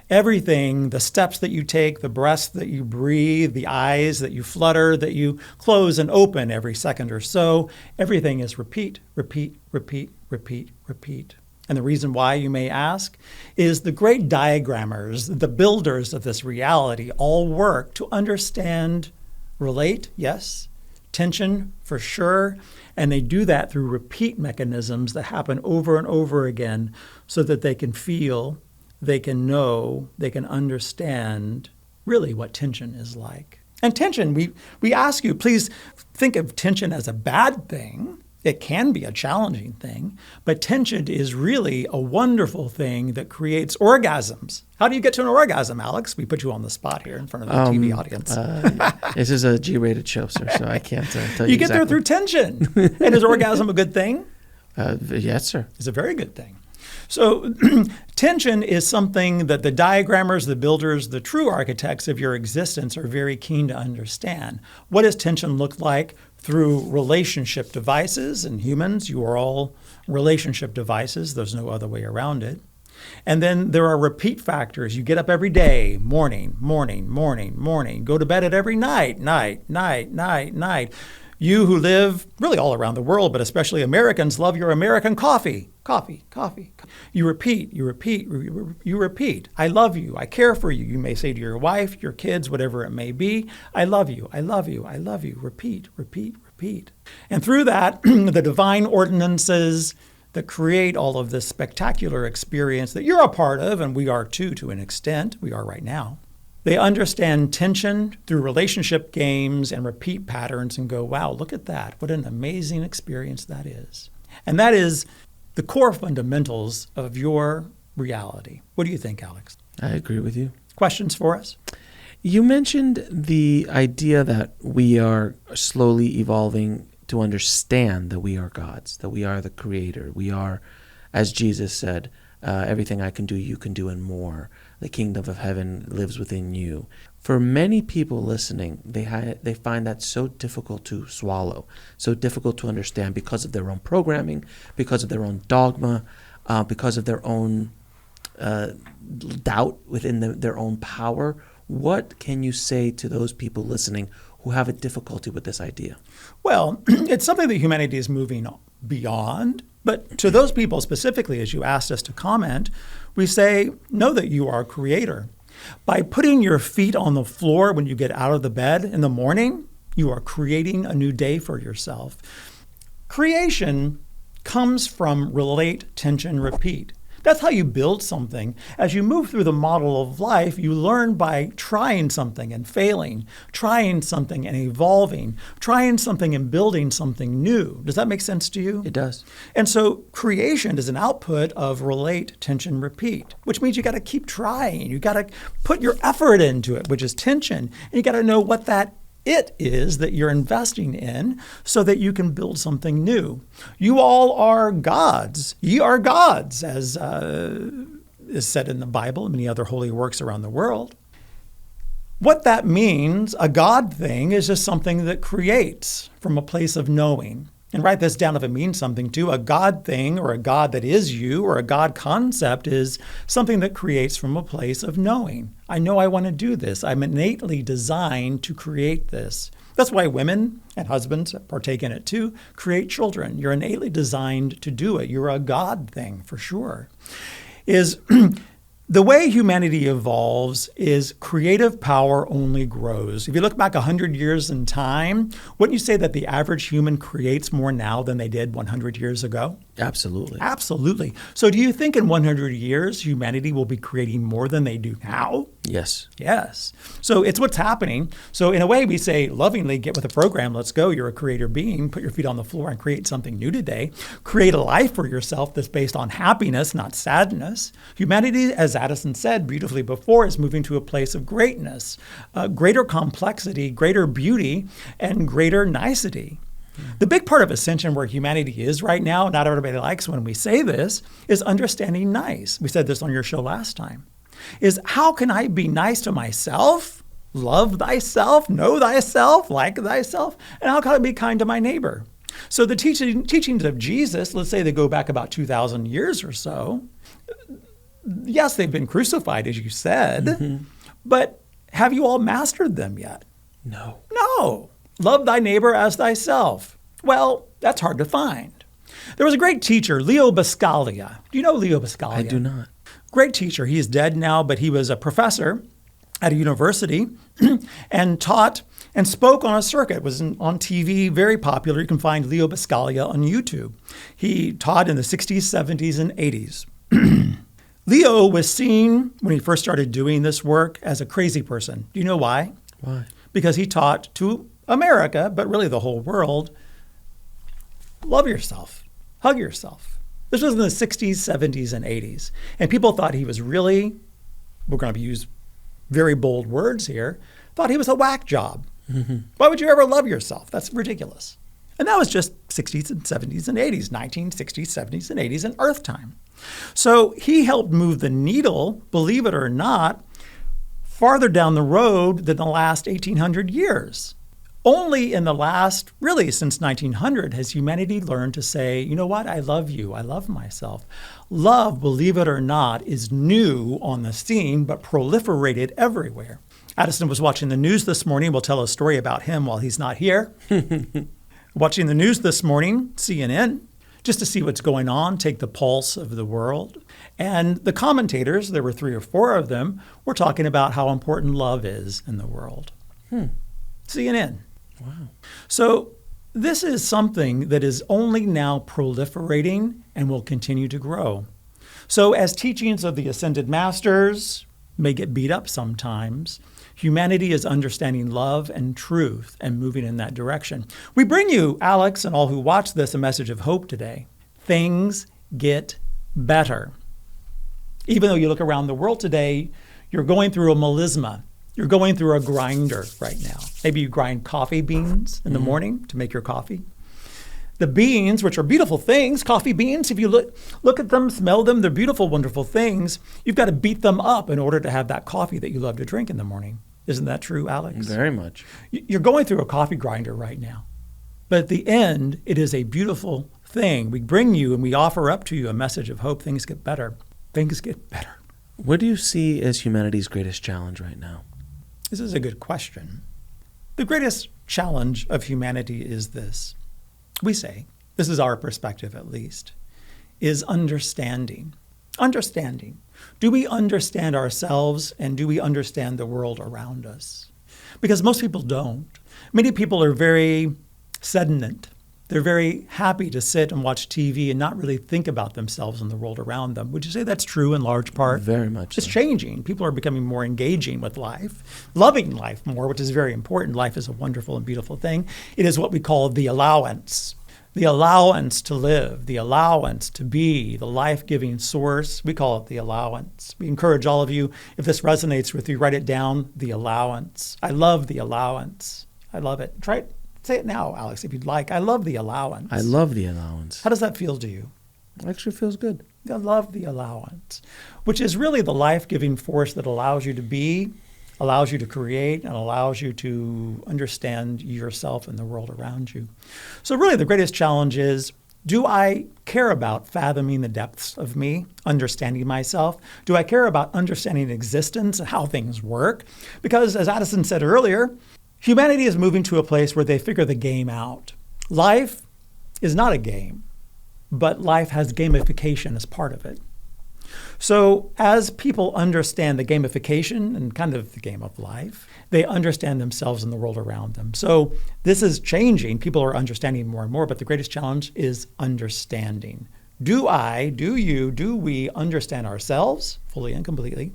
Everything, the steps that you take, the breaths that you breathe, the eyes that you flutter, that you close and open every second or so, everything is repeat. And the reason why, you may ask, is the great diagrammers, the builders of this reality, all work to understand, relate, yes, tension for sure, and they do that through repeat mechanisms that happen over and over again so that they can feel, they can know, they can understand really what tension is like. And tension, we ask you, please think of tension as a bad thing. It can be a challenging thing, but tension is really a wonderful thing that creates orgasms. How do you get to an orgasm, Alex? We put you on the spot here in front of the TV audience. This is a G-rated show, sir, so I can't tell you. You get there through tension. And is orgasm a good thing? Yes, sir. It's a very good thing. So tension is something that the diagrammers, the builders, the true architects of your existence are very keen to understand. What does tension look like? Through relationship devices, and humans, you are all relationship devices. There's no other way around it. And then there are repeat factors. You get up every day, morning. Go to bed at every night. You who live really all around the world, but especially Americans, love your American coffee. Coffee. You repeat. I love you. I care for you. You may say to your wife, your kids, whatever it may be, I love you. Repeat. And through that, the divine ordinances that create all of this spectacular experience that you're a part of, and we are too, to an extent, we are right now. They understand tension through relationship games and repeat patterns and go, wow, look at that. What an amazing experience that is. And that is the core fundamentals of your reality. What do you think, Alex? I agree with you. Questions for us? You mentioned the idea that we are slowly evolving to understand that we are gods, that we are the creator. We are, as Jesus said, everything I can do, you can do and more. The kingdom of heaven lives within you. For many people listening, they find that so difficult to swallow, so difficult to understand because of their own programming, because of their own dogma, because of their own doubt within their own power. What can you say to those people listening who have a difficulty with this idea? Well, it's something that humanity is moving beyond. But to those people specifically, as you asked us to comment, we say, know that you are a creator. By putting your feet on the floor when you get out of the bed in the morning, you are creating a new day for yourself. Creation comes from relate, tension, repeat. That's how you build something. As you move through the model of life, you learn by trying something and failing, trying something and evolving, trying something and building something new. Does that make sense to you? It does. And so creation is an output of relate, tension, repeat, which means you got to keep trying. You got to put your effort into it, which is tension. And you got to know what that it is that you're investing in so that you can build something new. You all are gods. Ye are gods, as is said in the Bible and many other holy works around the world. What that means, a God thing, is just something that creates from a place of knowing. And write this down if it means something too. A God thing or a God that is you or a God concept is something that creates from a place of knowing. I know I want to do this. I'm innately designed to create this. That's why women and husbands partake in it too. Create children. You're innately designed to do it. You're a God thing for sure. The way humanity evolves is creative power only grows. If you look back 100 years in time, wouldn't you say that the average human creates more now than they did 100 years ago? Absolutely. Absolutely. So do you think in 100 years, humanity will be creating more than they do now? Yes. Yes. So it's what's happening. So in a way, we say lovingly, get with the program. Let's go. You're a creator being. Put your feet on the floor and create something new today. Create a life for yourself that's based on happiness, not sadness. Humanity, as Addison said beautifully before, is moving to a place of greatness, greater complexity, greater beauty, and greater nicety. The big part of ascension where humanity is right now, not everybody likes when we say this, is understanding nice. We said this on your show last time. Is how can I be nice to myself, love thyself, know thyself, like thyself, and how can I be kind to my neighbor? So the teachings of Jesus, let's say they go back about 2,000 years or so. Yes, they've been crucified, as you said, but have you all mastered them yet? No. No. Love thy neighbor as thyself. Well, that's hard to find. There was a great teacher, Leo Buscaglia. Do you know Leo Buscaglia? I do not. Great teacher. He's dead now, but he was a professor at a university and taught and spoke on a circuit. Was on TV, very popular. You can find Leo Buscaglia on YouTube. He taught in the 60s, 70s, and 80s. Leo was seen, when he first started doing this work, as a crazy person. Do you know why? Why? Because he taught to America, but really the whole world, love yourself, hug yourself. This was in the 60s, 70s, and 80s. And people thought he was really, we're going to use very bold words here, thought he was a whack job. Why would you ever love yourself? That's ridiculous. And that was just 60s and 70s and 80s, 1960s, 70s, and 80s, and Earth time. So he helped move the needle, believe it or not, farther down the road than the last 1,800 years. Only in the last, really since 1900, has humanity learned to say, you know what, I love you, I love myself. Love, believe it or not, is new on the scene, but proliferated everywhere. Addison was watching the news this morning. We'll tell a story about him while he's not here. Watching the news this morning, CNN, just to see what's going on, take the pulse of the world. And the commentators, there were 3 or 4 of them, were talking about how important love is in the world. CNN. Wow. So this is something that is only now proliferating and will continue to grow. So as teachings of the Ascended Masters may get beat up sometimes, humanity is understanding love and truth and moving in that direction. We bring you, Alex, and all who watch this, a message of hope today. Things get better. Even though you look around the world today, you're going through a melisma. You're going through a grinder right now. Maybe you grind coffee beans in the morning to make your coffee. The beans, which are beautiful things, coffee beans, if you look at them, smell them, they're beautiful, wonderful things. You've got to beat them up in order to have that coffee that you love to drink in the morning. Isn't that true, Alex? Very much. You're going through a coffee grinder right now. But at the end, it is a beautiful thing. We bring you and we offer up to you a message of hope. Things get better. Things get better. What do you see as humanity's greatest challenge right now? This is a good question. The greatest challenge of humanity is this. We say, this is our perspective at least, is understanding. Understanding. Do we understand ourselves and do we understand the world around us? Because most people don't. Many people are very sedent. They're very happy to sit and watch TV and not really think about themselves and the world around them. Would you say that's true in large part? Very much It's so. changing. People are becoming more engaging with life, loving life more, which is very important. Life is a wonderful and beautiful thing. It is what we call the allowance to live, the allowance to be, the life-giving source. We call it the allowance. We encourage all of you, if this resonates with you, write it down, the allowance. I love the allowance. I love it. Try it. Say it now, Alex, if you'd like. I love the allowance. I love the allowance. How does that feel to you? Actually feels good. I love the allowance, which is really the life-giving force that allows you to be, allows you to create, and allows you to understand yourself and the world around you. So really the greatest challenge is, do I care about fathoming the depths of me, understanding myself? Do I care about understanding existence and how things work? Because as Addison said earlier, humanity is moving to a place where they figure the game out. Life is not a game, but life has gamification as part of it. So as people understand the gamification and kind of the game of life, they understand themselves and the world around them. So this is changing. People are understanding more and more, but the greatest challenge is understanding. Do we understand ourselves fully and completely?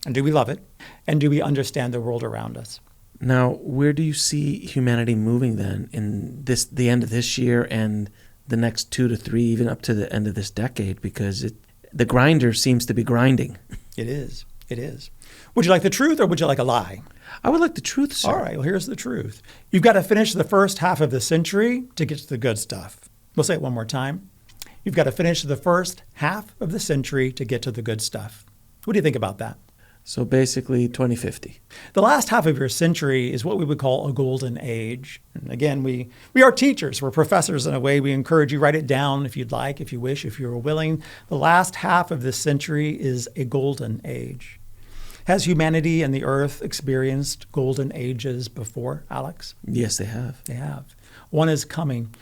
And do we love it? And do we understand the world around us? Now, where do you see humanity moving then in the end of this year and the next 2 to 3, even up to the end of this decade? Because the grinder seems to be grinding. It is. It is. Would you like the truth or would you like a lie? I would like the truth, sir. All right, well, here's the truth. You've got to finish the first half of the century to get to the good stuff. We'll say it one more time. You've got to finish the first half of the century to get to the good stuff. What do you think about that? So basically 2050. The last half of your century is what we would call a golden age. And again, we are teachers. We're professors in a way. We encourage you, write it down if you'd like, if you wish, if you're willing. The last half of this century is a golden age. Has humanity and the earth experienced golden ages before, Alex? Yes, they have. They have. One is coming.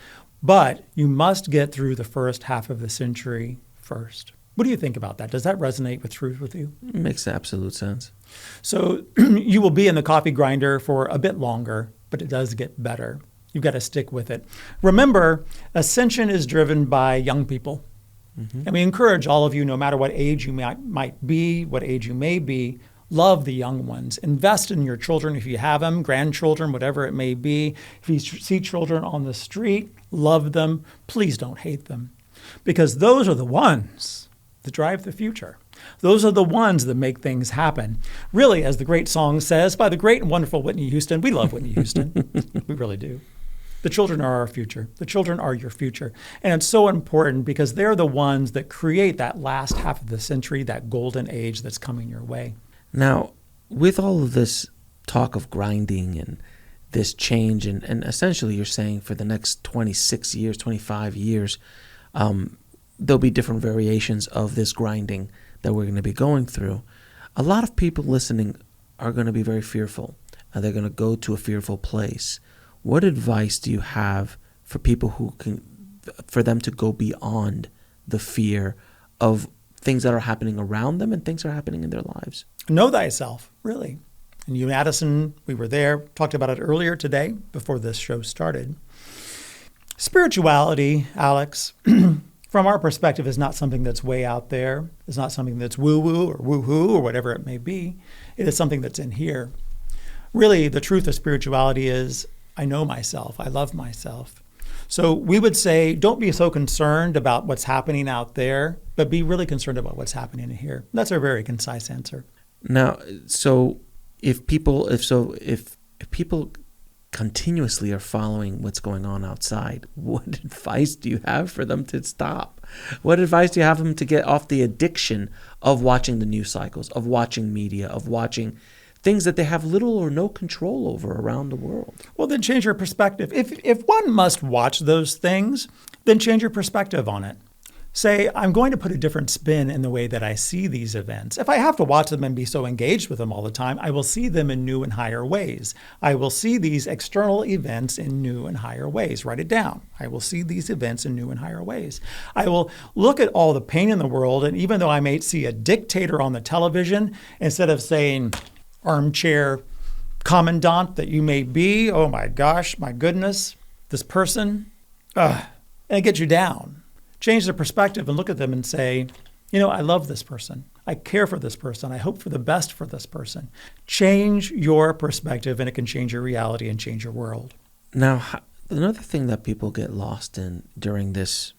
But you must get through the first half of the century first. What do you think about that? Does that resonate with truth with you? It makes absolute sense. So you will be in the coffee grinder for a bit longer, but it does get better. You've got to stick with it. Remember, ascension is driven by young people. Mm-hmm. And we encourage all of you, no matter what age you might be, what age you may be, love the young ones. Invest in your children if you have them, grandchildren, whatever it may be. If you see children on the street, love them. Please don't hate them. Because those are the ones that drive the future. Those are the ones that make things happen. Really, as the great song says, by the great and wonderful Whitney Houston. We love Whitney Houston. We really do. The children are our future. The children are your future. And it's so important because they're the ones that create that last half of the century, that golden age that's coming your way. Now, with all of this talk of grinding and this change, and essentially you're saying for the next 26 years, 25 years, there'll be different variations of this grinding that we're going to be going through. A lot of people listening are going to be very fearful. They're going to go to a fearful place. What advice do you have for people for them to go beyond the fear of things that are happening around them and things that are happening in their lives? Know thyself, really. And you and Addison, we were there, talked about it earlier today before this show started. Spirituality, Alex, from our perspective, is not something that's way out there. It's not something that's woo-woo or woo-hoo or whatever it may be. It is something that's in here. Really, the truth of spirituality is, I know myself. I love myself. So we would say, don't be so concerned about what's happening out there, but be really concerned about what's happening in here. That's a very concise answer. Now, so if people continuously are following what's going on outside, what advice do you have for them to stop? What advice do you have them to get off the addiction of watching the news cycles, of watching media, of watching things that they have little or no control over around the world? Well, then change your perspective. If one must watch those things, then change your perspective on it. Say, I'm going to put a different spin in the way that I see these events. If I have to watch them and be so engaged with them all the time, I will see them in new and higher ways. I will see these external events in new and higher ways. Write it down. I will see these events in new and higher ways. I will look at all the pain in the world, and even though I may see a dictator on the television, instead of saying, armchair commandant that you may be, oh my gosh, my goodness, this person, and it gets you down. Change the perspective and look at them and say, I love this person. I care for this person. I hope for the best for this person. Change your perspective and it can change your reality and change your world. Now, another thing that people get lost in during this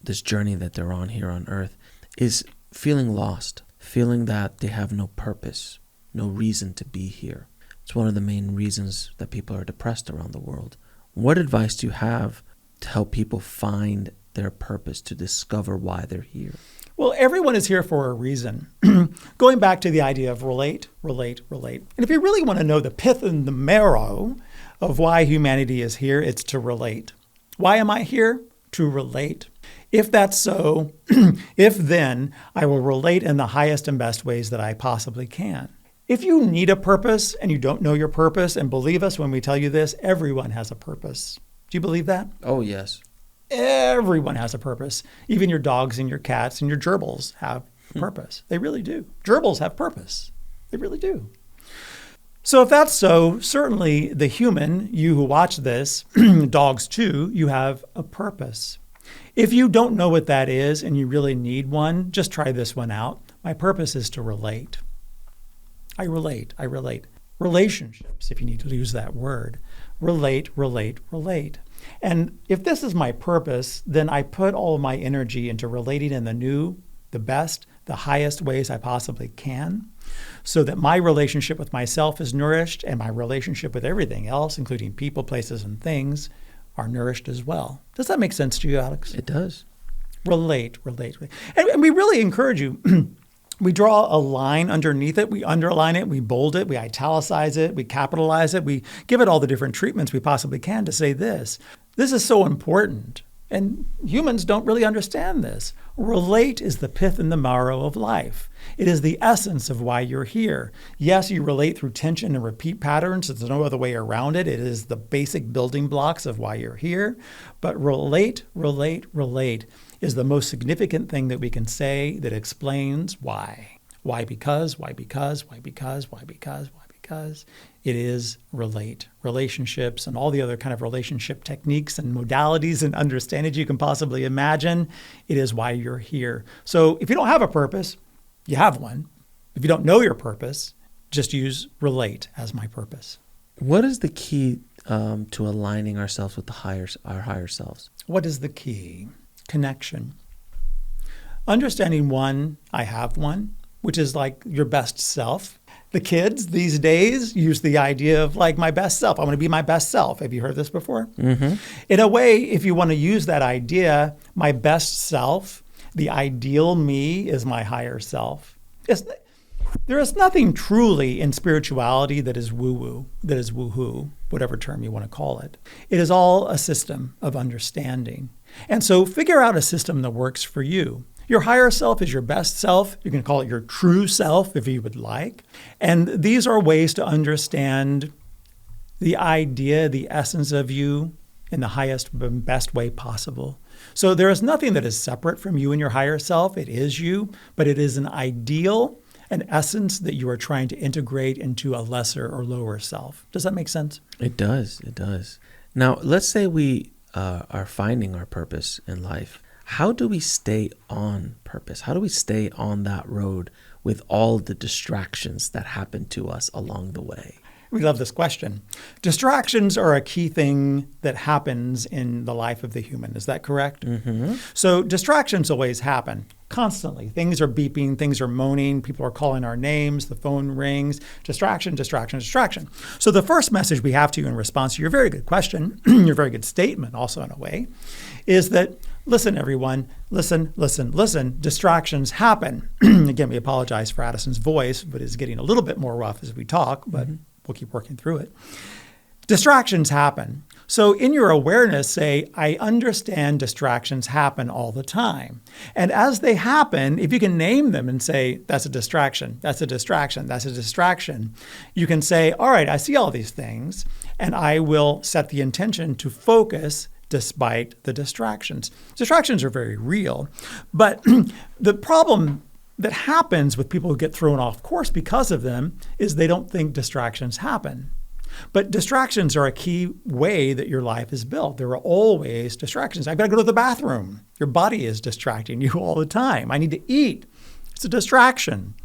journey that they're on here on Earth is feeling lost, feeling that they have no purpose, no reason to be here. It's one of the main reasons that people are depressed around the world. What advice do you have to help people find their purpose, to discover why they're here? Well, everyone is here for a reason. Going back to the idea of relate. And if you really want to know the pith and the marrow of why humanity is here, it's to relate. Why am I here? To relate. If that's so, if then, I will relate in the highest and best ways that I possibly can. If you need a purpose and you don't know your purpose, and believe us when we tell you this, everyone has a purpose. Do you believe that? Oh, yes. Everyone has a purpose. Even your dogs and your cats and your gerbils have a purpose. They really do. Gerbils have purpose. They really do. So if that's so, certainly the human, you who watch this, dogs too, you have a purpose. If you don't know what that is and you really need one, just try this one out. My purpose is to relate. I relate. Relationships, if you need to use that word. Relate. And if this is my purpose, then I put all of my energy into relating in the new, the best, the highest ways I possibly can, so that my relationship with myself is nourished and my relationship with everything else, including people, places, and things, are nourished as well. Does that make sense to you, Alex? It does. Relate. And we really encourage you. We draw a line underneath it, we underline it, we bold it, we italicize it, we capitalize it, we give it all the different treatments we possibly can to say this. This is so important, and humans don't really understand this. Relate is the pith and the marrow of life. It is the essence of why you're here. Yes, you relate through tension and repeat patterns. There's no other way around it. It is the basic building blocks of why you're here. But relate is the most significant thing that we can say that explains why. Why? Because. It is relate. Relationships and all the other kind of relationship techniques and modalities and understandings you can possibly imagine. It is why you're here. So if you don't have a purpose, you have one. If you don't know your purpose, just use relate as my purpose. What is the key to aligning ourselves with our higher selves? What is the key? Connection. Understanding one, I have one, which is like your best self. The kids these days use the idea of like my best self. I want to be my best self. Have you heard this before? Mm-hmm. In a way, if you want to use that idea, my best self, the ideal me is my higher self. There is nothing truly in spirituality that is woo-woo, that is woo-hoo, whatever term you want to call it. It is all a system of understanding. And so figure out a system that works for you. Your higher self is your best self. You can call it your true self if you would like. And these are ways to understand the idea, the essence of you in the highest and best way possible. So there is nothing that is separate from you and your higher self. It is you, but it is an ideal, an essence that you are trying to integrate into a lesser or lower self. Does that make sense? It does. Now, let's say we are finding our purpose in life. How do we stay on purpose? How do we stay on that road with all the distractions that happen to us along the way? We love this question. Distractions are a key thing that happens in the life of the human. Is that correct? Mm-hmm. So distractions always happen. constantly. Things are beeping, things are moaning, people are calling our names, the phone rings, distraction, distraction, distraction. So the first message we have to you in response to your very good question, your very good statement also in a way, is that listen, everyone, listen, listen, listen. Distractions happen. Again, we apologize for Addison's voice, but it's getting a little bit more rough as we talk, but we'll keep working through it. Distractions happen. So in your awareness, say, I understand distractions happen all the time. And as they happen, if you can name them and say, that's a distraction, that's a distraction, that's a distraction, you can say, all right, I see all these things, and I will set the intention to focus despite the distractions. Distractions are very real, but the problem that happens with people who get thrown off course because of them is they don't think distractions happen. But distractions are a key way that your life is built. There are always distractions. I've got to go to the bathroom. Your body is distracting you all the time. I need to eat. It's a distraction.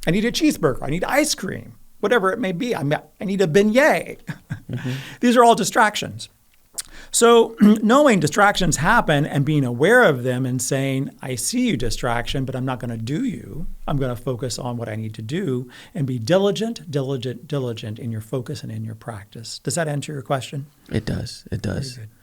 I need a cheeseburger. I need ice cream, whatever it may be. I need a beignet. These are all distractions. So knowing distractions happen and being aware of them and saying, I see you, distraction, but I'm not going to do you. I'm going to focus on what I need to do and be diligent, diligent, diligent in your focus and in your practice. Does that answer your question? It does. It does. Very good.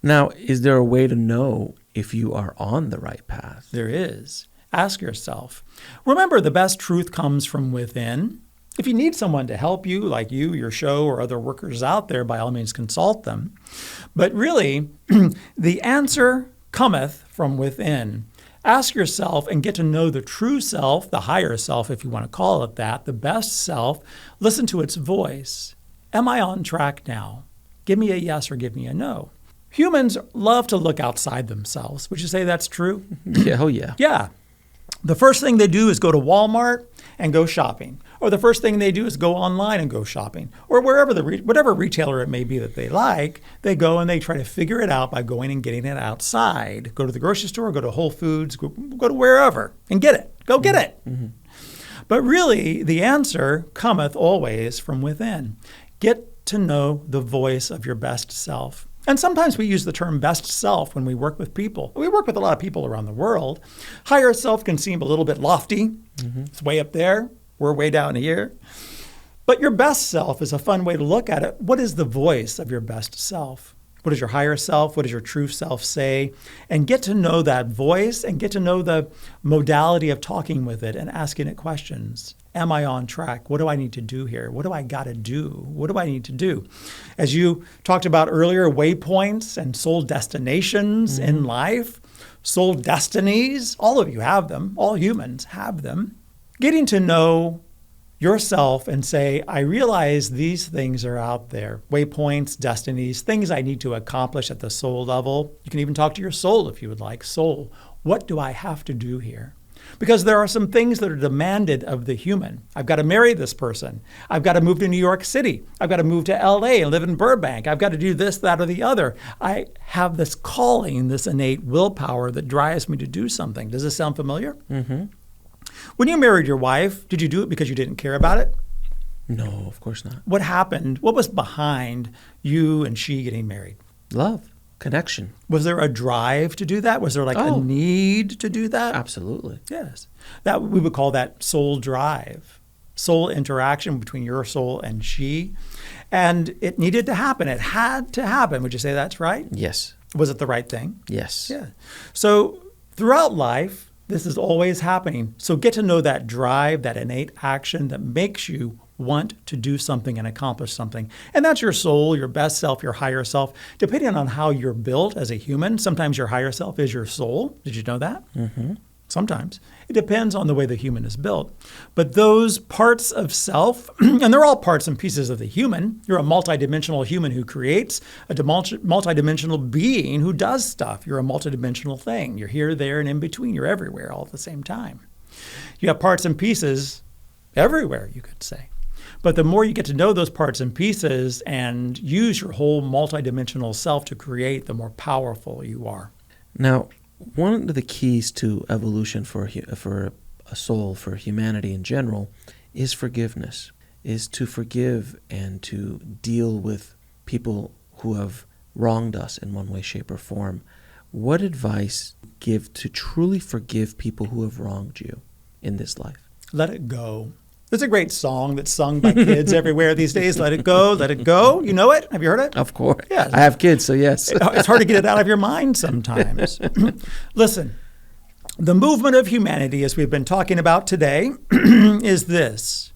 Now, is there a way to know if you are on the right path? There is. Ask yourself. Remember, the best truth comes from within. If you need someone to help you, like you, your show, or other workers out there, by all means, consult them. But really, the answer cometh from within. Ask yourself and get to know the true self, the higher self, if you want to call it that, the best self. Listen to its voice. Am I on track now? Give me a yes or give me a no. Humans love to look outside themselves. Would you say that's true? Yeah, oh yeah. Yeah. The first thing they do is go to Walmart and go shopping. Or the first thing they do is go online and go shopping. Or wherever whatever retailer it may be that they like, they go and they try to figure it out by going and getting it outside. Go to the grocery store, go to Whole Foods, go to wherever and get it. Go get it. But really, the answer cometh always from within. Get to know the voice of your best self. And sometimes we use the term best self when we work with people. We work with a lot of people around the world. Higher self can seem a little bit lofty. It's way up there. We're way down here. But your best self is a fun way to look at it. What is the voice of your best self? What does your higher self, what does your true self say? And get to know that voice and get to know the modality of talking with it and asking it questions. Am I on track? What do I need to do here? What do I got to do? What do I need to do? As you talked about earlier, waypoints and soul destinations in life, soul destinies, all of you have them. All humans have them. Getting to know yourself and say, I realize these things are out there. Waypoints, destinies, things I need to accomplish at the soul level. You can even talk to your soul if you would like. Soul, what do I have to do here? Because there are some things that are demanded of the human. I've got to marry this person. I've got to move to New York City. I've got to move to LA and live in Burbank. I've got to do this, that, or the other. I have this calling, this innate willpower that drives me to do something. Does this sound familiar? When you married your wife, did you do it because you didn't care about it? No, of course not. What happened? What was behind you and she getting married? Love, connection. Was there a drive to do that? Was there a need to do that? Absolutely. Yes. That we would call that soul drive, soul interaction between your soul and she. And it needed to happen. It had to happen. Would you say that's right? Yes. Was it the right thing? Yes. Yeah. So throughout life, this is always happening. So get to know that drive, that innate action that makes you want to do something and accomplish something. And that's your soul, your best self, your higher self. Depending on how you're built as a human, sometimes your higher self is your soul. Did you know that? Sometimes. It depends on the way the human is built. But those parts of self, and they're all parts and pieces of the human. You're a multidimensional human who creates, a multidimensional being who does stuff. You're a multidimensional thing. You're here, there, and in between. You're everywhere all at the same time. You have parts and pieces everywhere, you could say. But the more you get to know those parts and pieces and use your whole multidimensional self to create, the more powerful you are. Now, one of the keys to evolution for a soul, for humanity in general, is forgiveness, is to forgive and to deal with people who have wronged us in one way, shape, or form what advice give to truly forgive people who have wronged you in this life? Let it go. There's a great song that's sung by kids everywhere these days. Let it go, let it go. You know it? Have you heard it? Of course. Yeah. I have kids, so yes. It's hard to get it out of your mind sometimes. Listen, the movement of humanity, as we've been talking about today, is this: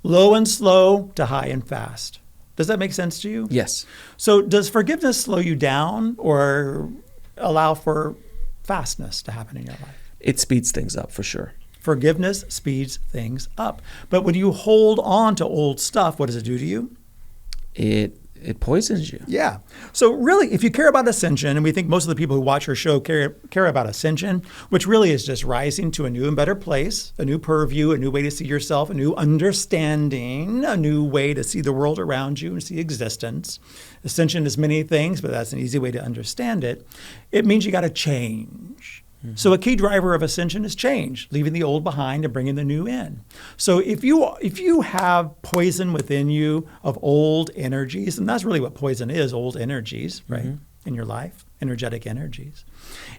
low and slow to high and fast. Does that make sense to you? Yes. So does forgiveness slow you down or allow for fastness to happen in your life? It speeds things up for sure. Forgiveness speeds things up. But when you hold on to old stuff, what does it do to you? It poisons you. Yeah. So really, if you care about ascension, and we think most of the people who watch our show care about ascension, which really is just rising to a new and better place, a new purview, a new way to see yourself, a new understanding, a new way to see the world around you and see existence. Ascension is many things, but that's an easy way to understand it. It means you got to change. So a key driver of ascension is change, leaving the old behind and bringing the new in. So if you have poison within you of old energies, and that's really what poison is, old energies, right, in your life, energetic energies,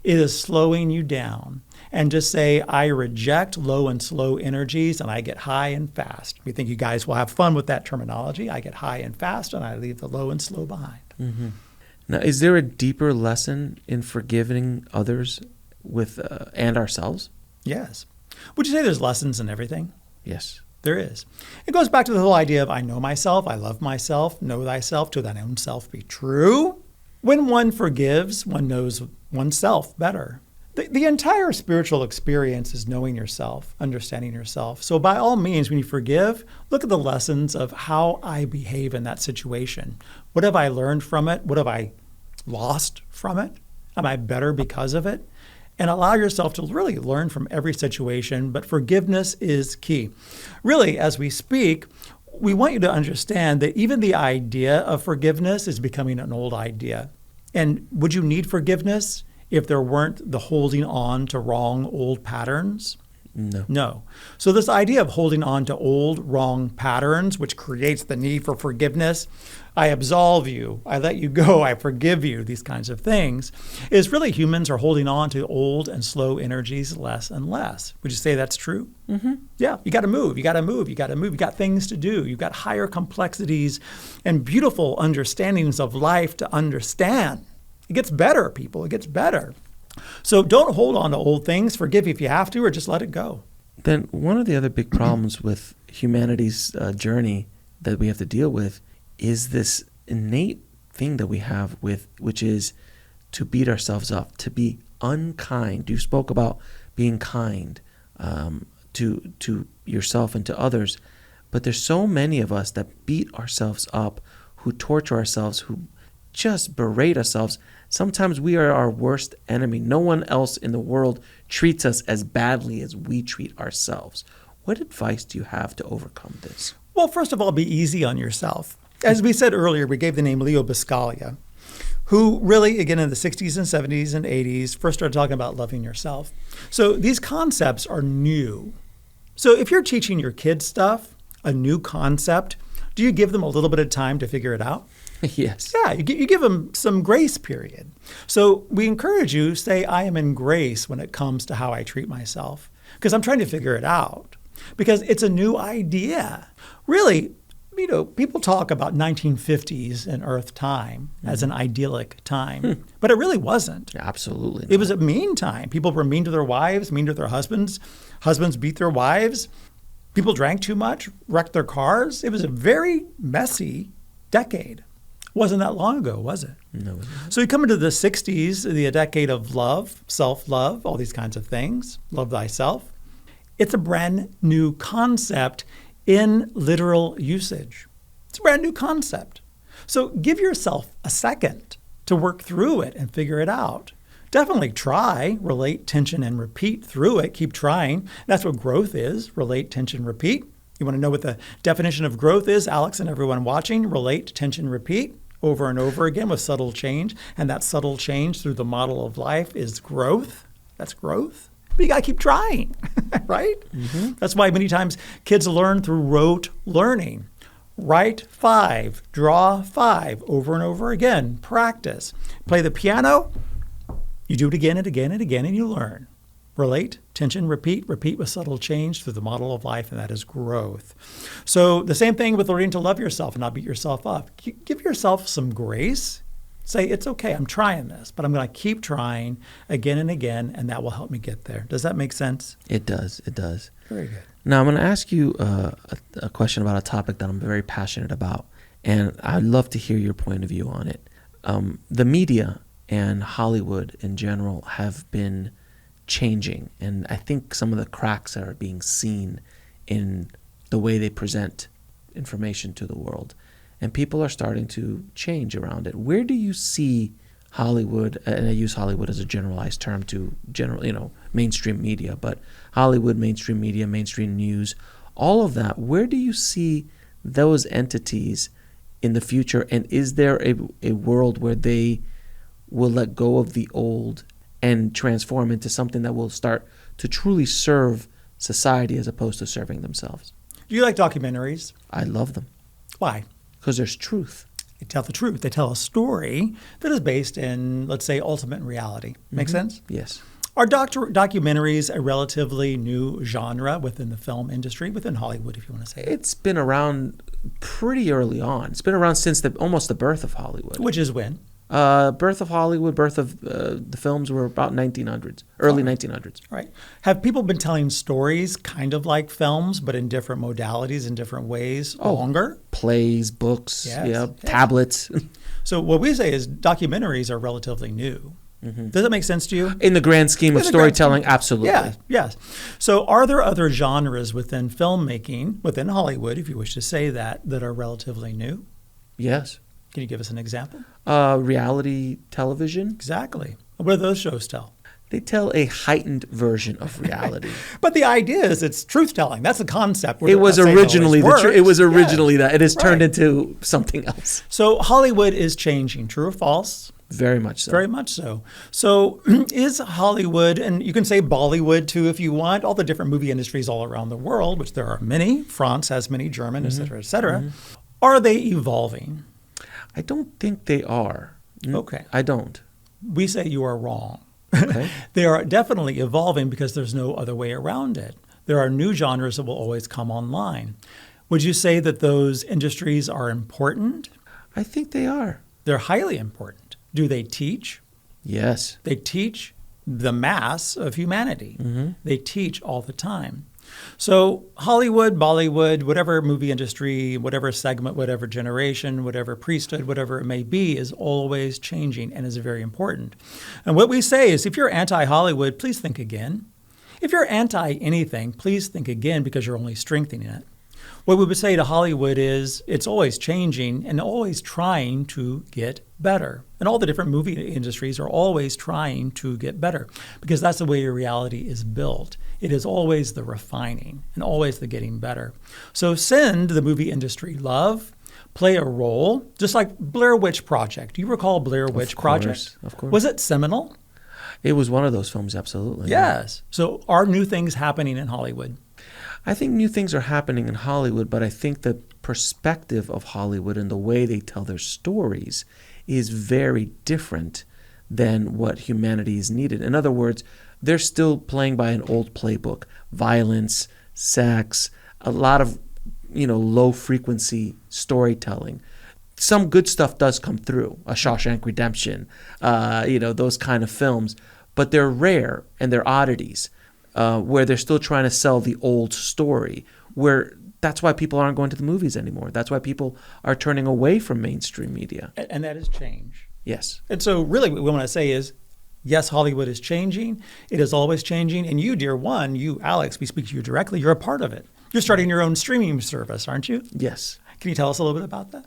it is slowing you down. And just say, I reject low and slow energies and I get high and fast. We think you guys will have fun with that terminology. I get high and fast and I leave the low and slow behind. Mm-hmm. Now, is there a deeper lesson in forgiving others with and ourselves? Yes. Would you say there's lessons in everything? Yes. There is. It goes back to the whole idea of I know myself, I love myself, know thyself, to thine own self be true. When one forgives, one knows oneself better. The entire spiritual experience is knowing yourself, understanding yourself. So by all means, when you forgive, look at the lessons of how I behave in that situation. What have I learned from it? What have I lost from it? Am I better because of it? And allow yourself to really learn from every situation, but forgiveness is key. Really, as we speak, we want you to understand that even the idea of forgiveness is becoming an old idea. And would you need forgiveness if there weren't the holding on to wrong old patterns? No. So this idea of holding on to old wrong patterns, which creates the need for forgiveness, I absolve you, I let you go, I forgive you, these kinds of things, is really humans are holding on to old and slow energies less and less. Would you say that's true? Mm-hmm. Yeah, you got to move, you got to move, you got to move, you got things to do, you've got higher complexities and beautiful understandings of life to understand. It gets better, people, it gets better. So don't hold on to old things, forgive if you have to, or just let it go. Then one of the other big problems with humanity's journey that we have to deal with is this innate thing that we have which is to beat ourselves up, to be unkind. You spoke about being kind to yourself and to others, but there's so many of us that beat ourselves up, who torture ourselves, who just berate ourselves. Sometimes we are our worst enemy. No one else in the world treats us as badly as we treat ourselves. What advice do you have to overcome this? Well, first of all, be easy on yourself. As we said earlier, we gave the name Leo Biscaglia, who really, again, in the 60s and 70s and 80s, first started talking about loving yourself. So these concepts are new. So if you're teaching your kids stuff, a new concept, do you give them a little bit of time to figure it out? Yes. Yeah, you give them some grace period. So we encourage you, say, I am in grace when it comes to how I treat myself, because I'm trying to figure it out, because it's a new idea. Really, people talk about 1950s and Earth time as an idyllic time, but it really wasn't. Absolutely not. It was a mean time. People were mean to their wives, mean to their husbands. Husbands beat their wives. People drank too much, wrecked their cars. It was a very messy decade. Wasn't that long ago, was it? No. It wasn't. So you come into the 60s, the decade of love, self-love, all these kinds of things, love thyself. It's a brand new concept in literal usage. It's a brand new concept. So give yourself a second to work through it and figure it out. Definitely try, relate, tension, and repeat through it. Keep trying. That's what growth is, relate, tension, repeat. You want to know what the definition of growth is, Alex and everyone watching? Relate, tension, repeat over and over again with subtle change. And that subtle change through the model of life is growth. That's growth. But you got to keep trying, right? Mm-hmm. That's why many times kids learn through rote learning. Write 5, draw 5 over and over again. Practice. Play the piano. You do it again and again and again, and you learn. Relate, tension, repeat with subtle change through the model of life, and that is growth. So the same thing with learning to love yourself and not beat yourself up. Give yourself some grace. Say, it's okay, I'm trying this, but I'm going to keep trying again and again, and that will help me get there. Does that make sense? It does. It does. Very good. Now, I'm going to ask you a question about a topic that I'm very passionate about, and I'd love to hear your point of view on it. The media and Hollywood in general have been changing, and I think some of the cracks that are being seen in the way they present information to the world, and people are starting to change around it. Where do you see Hollywood, and I use Hollywood as a generalized term to general, mainstream media, but Hollywood, mainstream media, mainstream news, all of that, where do you see those entities in the future, and is there a world where they will let go of the old and transform into something that will start to truly serve society as opposed to serving themselves? Do you like documentaries? I love them. Why? Because there's truth. They tell the truth. They tell a story that is based in, let's say, ultimate reality. Make sense? Yes. Are documentaries a relatively new genre within the film industry, within Hollywood, if you want to say it? It's been around pretty early on. It's been around since almost the birth of Hollywood. Which is when? Birth of Hollywood, birth of the films were about 1900s, early 1900s. Right. Have people been telling stories kind of like films, but in different modalities, in different ways, longer? Plays, books, Yes. tablets. So what we say is documentaries are relatively new. Does that make sense to you? In the grand scheme of storytelling, absolutely. Yes. So are there other genres within filmmaking, within Hollywood, if you wish to say that are relatively new? Yes. Can you give us an example? Reality television. Exactly. What do those shows tell? They tell a heightened version of reality. But the idea is it's truth-telling. That's the concept. It was originally that. It has turned into something else. So Hollywood is changing. True or false? Very much so. Very much so. So is Hollywood, and you can say Bollywood too if you want, all the different movie industries all around the world, which there are many. France has many, German, et cetera, et cetera. Are they evolving? I don't think they are. Okay. I don't. We say you are wrong. Okay. They are definitely evolving because there's no other way around it. There are new genres that will always come online. Would you say that those industries are important? I think they are. They're highly important. Do they teach? Yes. They teach the mass of humanity. They teach all the time. So Hollywood, Bollywood, whatever movie industry, whatever segment, whatever generation, whatever priesthood, whatever it may be, is always changing and is very important. And what we say is if you're anti-Hollywood, please think again. If you're anti-anything, please think again because you're only strengthening it. What we would say to Hollywood is it's always changing and always trying to get better. And all the different movie industries are always trying to get better because that's the way your reality is built. It is always the refining and always the getting better. So send the movie industry love, play a role, just like Blair Witch Project. Do you recall Blair Witch Project? Of course. Was it seminal? It was one of those films, absolutely. Yes. So are new things happening in Hollywood? I think new things are happening in Hollywood, but I think the perspective of Hollywood and the way they tell their stories is very different than what humanity is needed. In other words, they're still playing by an old playbook. Violence, sex, a lot of low frequency storytelling. Some good stuff does come through, a Shawshank Redemption, those kind of films, but they're rare and they're oddities. Where they're still trying to sell the old story, where that's why people aren't going to the movies anymore. That's why people are turning away from mainstream media. And that is change. Yes. And so really what we want to say is, yes, Hollywood is changing. It is always changing. And you, dear one, you, Alex, we speak to you directly. You're a part of it. You're starting your own streaming service, aren't you? Yes. Can you tell us a little bit about that?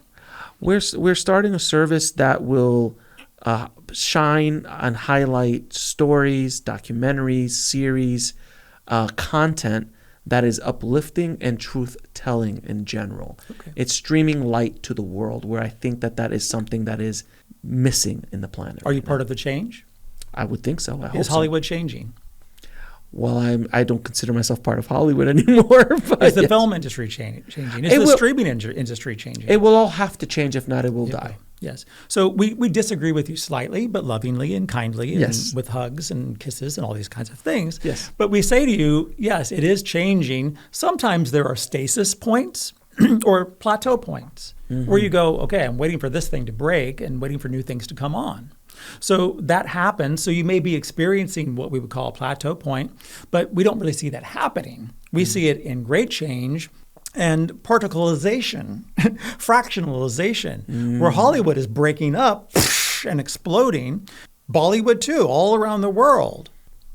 We're starting a service that will shine and highlight stories, documentaries, series, content that is uplifting and truth-telling in general. Okay. It's streaming light to the world, where I think that is something that is missing in the planet. Are you part of the change? I would think so. I hope Is Hollywood changing? Well, I don't consider myself part of Hollywood anymore. But is the film industry changing? Is the streaming industry changing? It will all have to change. If not, it will die. Yes. So we disagree with you slightly, but lovingly and kindly, and Yes. with hugs and kisses and all these kinds of things. Yes. But we say to you, yes, it is changing. Sometimes there are stasis points or plateau points where you go, okay, I'm waiting for this thing to break and waiting for new things to come on. So that happens. So you may be experiencing what we would call a plateau point, but we don't really see that happening. We see it in great change and particleization, fractionalization, where Hollywood is breaking up and exploding, Bollywood too, all around the world.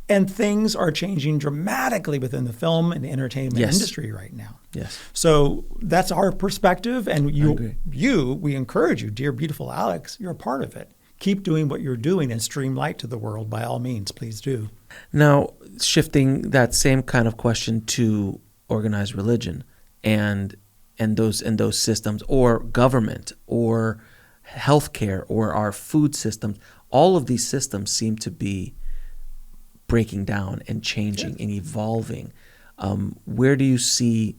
And things are changing dramatically within the film and entertainment industry right now. Yes. So that's our perspective. And we encourage you, dear, beautiful Alex, you're a part of it. Keep doing what you're doing and stream light to the world by all means. Please do. Now, shifting that same kind of question to organized religion and those systems, or government, or healthcare, or our food systems, all of these systems seem to be breaking down and changing and evolving. Where do you see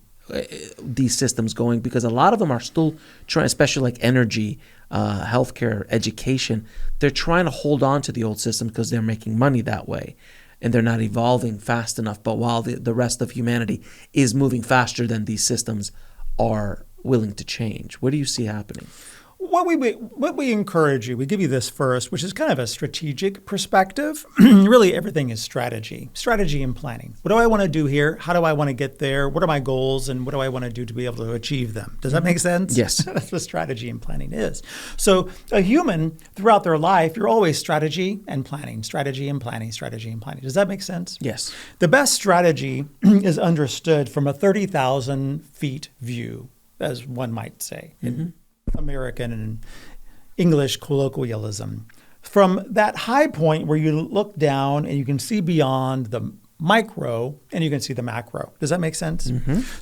these systems going? Because a lot of them are still trying, especially like energy, healthcare, education, they're trying to hold on to the old system because they're making money that way, and they're not evolving fast enough. But while the rest of humanity is moving faster than these systems are willing to change, what do you see happening? What we encourage you, we give you this first, which is kind of a strategic perspective. Really, everything is strategy and planning. What do I want to do here? How do I want to get there? What are my goals? And what do I want to do to be able to achieve them? Does that make sense? Yes. That's what strategy and planning is. So a human, throughout their life, you're always strategy and planning, strategy and planning, strategy and planning. Does that make sense? Yes. The best strategy is understood from a 30,000 feet view, as one might say. American and English colloquialism. From that high point where you look down and you can see beyond the micro and you can see the macro. Does that make sense?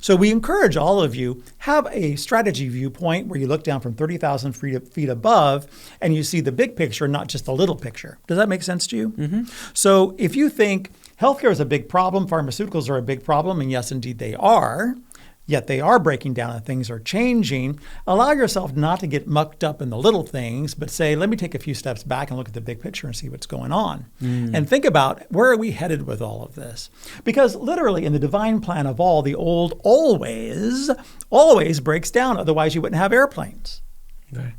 So we encourage all of you, have a strategy viewpoint where you look down from 30,000 feet above and you see the big picture, not just the little picture. Does that make sense to you? So if you think healthcare is a big problem, pharmaceuticals are a big problem, and yes, indeed they are, yet they are breaking down and things are changing, allow yourself not to get mucked up in the little things, but say, let me take a few steps back and look at the big picture and see what's going on. And think about, where are we headed with all of this? Because literally in the divine plan of all, the old always breaks down. Otherwise you wouldn't have airplanes. Right.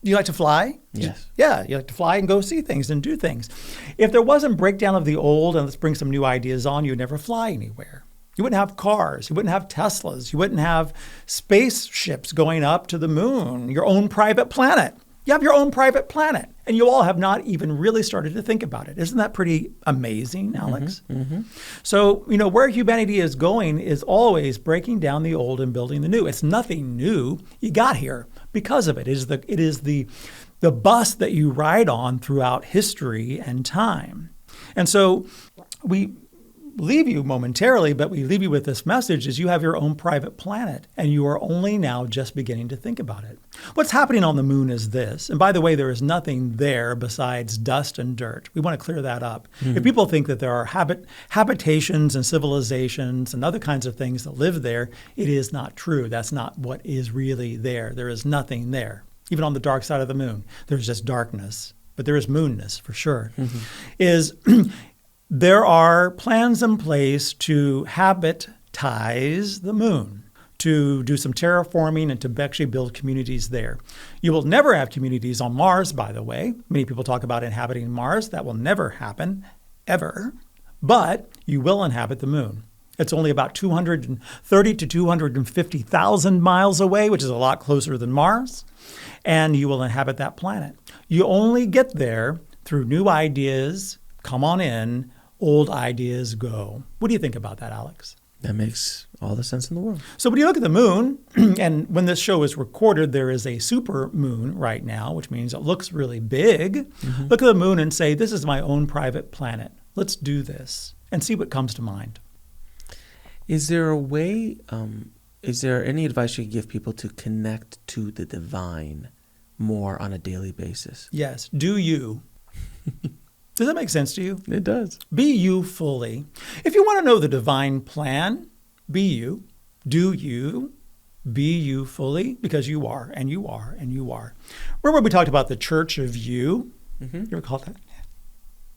You like to fly? Yes. Yeah, you like to fly and go see things and do things. If there wasn't breakdown of the old and let's bring some new ideas on, you'd never fly anywhere. You wouldn't have cars. You wouldn't have Teslas. You wouldn't have spaceships going up to the moon, your own private planet. You have your own private planet. And you all have not even really started to think about it. Isn't that pretty amazing, Alex? So, where humanity is going is always breaking down the old and building the new. It's nothing new. You got here because of it. It is the bus that you ride on throughout history and time. And so we leave you momentarily, but we leave you with this message is you have your own private planet and you are only now just beginning to think about it. What's happening on the moon is this. And by the way, there is nothing there besides dust and dirt. We want to clear that up. If people think that there are habitations and civilizations and other kinds of things that live there, it is not true. That's not what is really there. There is nothing there. Even on the dark side of the moon, there's just darkness. But there is moonness for sure. There are plans in place to habitize the moon, to do some terraforming and to actually build communities there. You will never have communities on Mars, by the way. Many people talk about inhabiting Mars. That will never happen, ever. But you will inhabit the moon. It's only about 230 to 250,000 miles away, which is a lot closer than Mars. And you will inhabit that planet. You only get there through new ideas, come on in, old ideas go. What do you think about that, Alex? That makes all the sense in the world. So when you look at the moon, and when this show is recorded, there is a super moon right now, which means it looks really big. Look at the moon and say, this is my own private planet. Let's do this and see what comes to mind. Is there a way, is there any advice you could give people to connect to the divine more on a daily basis? Yes. Do you. Does that make sense to you? It does. Be you fully. If you want to know the divine plan, be you, do you, Be you fully, because you are, and you are, and you are. Remember we talked about the church of you? You ever call that? Yeah.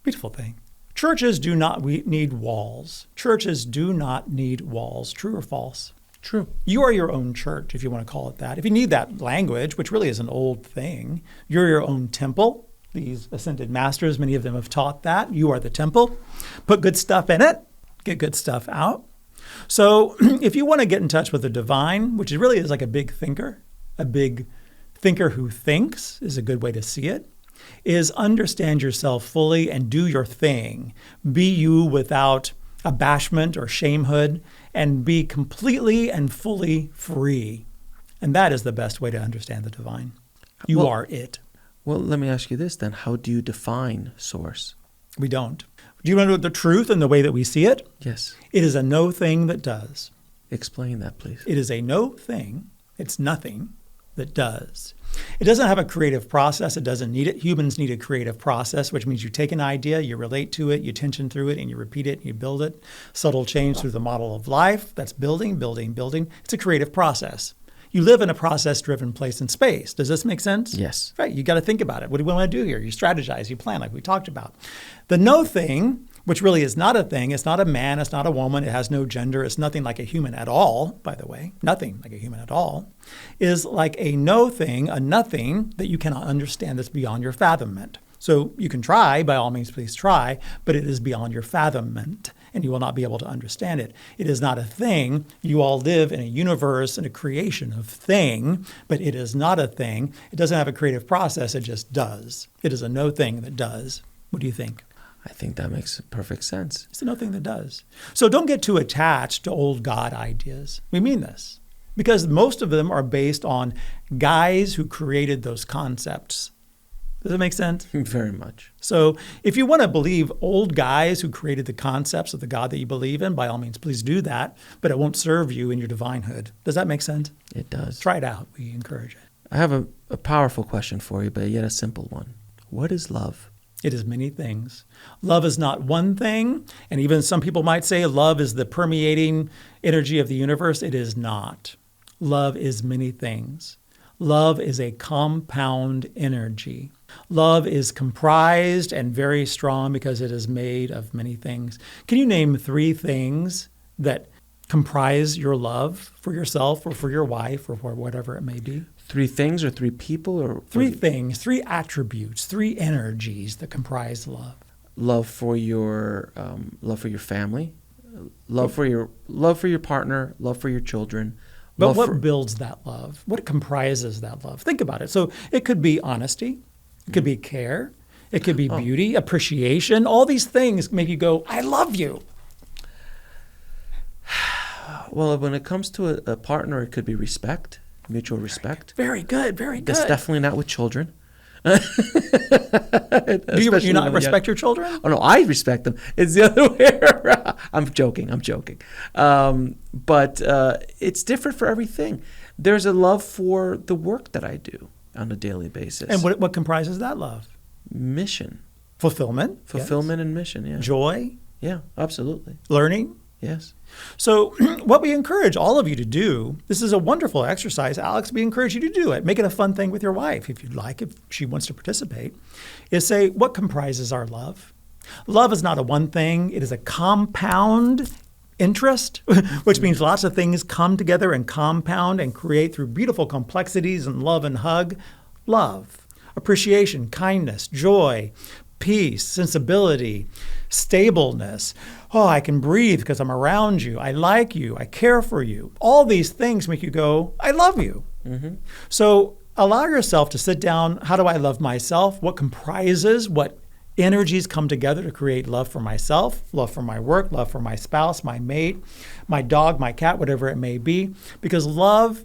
Beautiful thing. Churches do not need walls. Churches do not need walls. True or false? True. You are your own church, if you want to call it that. If you need that language, which really is an old thing, you're your own temple. These ascended masters, many of them have taught that. You are the temple. Put good stuff in it. Get good stuff out. So if you want to get in touch with the divine, which really is like a big thinker who thinks is a good way to see it, is understand yourself fully and do your thing. Be you without abashment or shamehood, and be completely and fully free. And that is the best way to understand the divine. You are it. Well, let me ask you this then. How do you define source? We don't. Do you want to know the truth and the way that we see it? Yes. It is a no thing that does. Explain that, please. It is a no thing. It's nothing that does. It doesn't have a creative process. It doesn't need it. Humans need a creative process, which means you take an idea, you relate to it, you tension through it, and you repeat it, and you build it. Subtle change through the model of life. That's building, building, building. It's a creative process. You live in a process-driven place and space. Does this make sense? Yes. Right. You got to think about it. What do we want to do here? You strategize, you plan, like we talked about. The no thing, which really is not a thing, it's not a man, it's not a woman, it has no gender, it's nothing like a human at all, by the way, nothing like a human at all, is like a no thing, a nothing that you cannot understand that's beyond your fathomment. So you can try, by all means, please try, but it is beyond your fathomment, and you will not be able to understand it. It is not a thing. You all live in a universe and a creation of thing, but it is not a thing. It doesn't have a creative process. It just does. It is a no thing that does. What do you think? I think that makes perfect sense. It's a no thing that does. So don't get too attached to old God ideas. We mean this because most of them are based on guys who created those concepts. Does that make sense? Very much. So if you want to believe old guys who created the concepts of the God that you believe in, by all means, please do that, but it won't serve you in your divinehood. Does that make sense? It does. Try it out. We encourage it. I have a powerful question for you, but yet a simple one. What is love? It is many things. Love is not one thing, and even some people might say love is the permeating energy of the universe. It is not. Love is many things. Love is a compound energy. Love is comprised and very strong because it is made of many things. Can you name 3 things that comprise your love for yourself or for your wife or for whatever it may be? 3 things or 3 people or 3 things, 3 attributes, 3 energies that comprise love. Love for your family, love for your partner, love for your children. But what builds that love? What comprises that love? Think about it. So it could be honesty. It could be care. It could be beauty, appreciation. All these things make you go, I love you. Well, when it comes to a partner, it could be respect, mutual respect. Very good, very good. That's definitely not with children. Do you not respect your children? Oh, no, I respect them. It's the other way around. I'm joking. But it's different for everything. There's a love for the work that I do on a daily basis. And what comprises that love? Mission. Fulfillment. Fulfillment Yes. and mission, yeah. Joy. Yeah, absolutely. Learning. Yes. So what we encourage all of you to do, this is a wonderful exercise, Alex, we encourage you to do it. Make it a fun thing with your wife, if you'd like, if she wants to participate, is say, what comprises our love? Love is not a one thing. It is a compound interest, which means lots of things come together and compound and create through beautiful complexities and love and hug. Love, appreciation, kindness, joy, peace, sensibility, stableness. Oh, I can breathe because I'm around you. I like you. I care for you. All these things make you go, I love you. Mm-hmm. So allow yourself to sit down. How do I love myself? What comprises, what energies come together to create love for myself, love for my work, love for my spouse, my mate, my dog, my cat, whatever it may be. Because love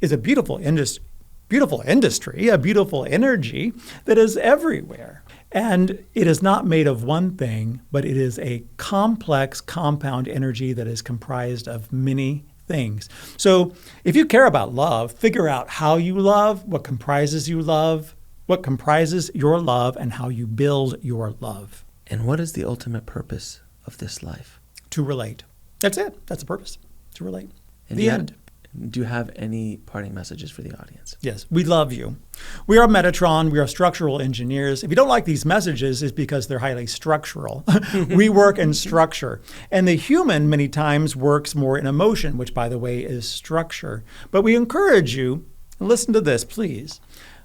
is a beautiful industry, a beautiful energy that is everywhere. And it is not made of one thing, but it is a complex compound energy that is comprised of many things. So if you care about love, figure out how you love, what comprises your love, and how you build your love. And what is the ultimate purpose of this life? To relate. That's it. That's the purpose. To relate. And The end. Do you have any parting messages for the audience? Yes, we love you. We are Metatron. We are structural engineers. If you don't like these messages, it's because they're highly structural. We work in structure. And the human many times works more in emotion, which, by the way, is structure. But we encourage you, and listen to this, please.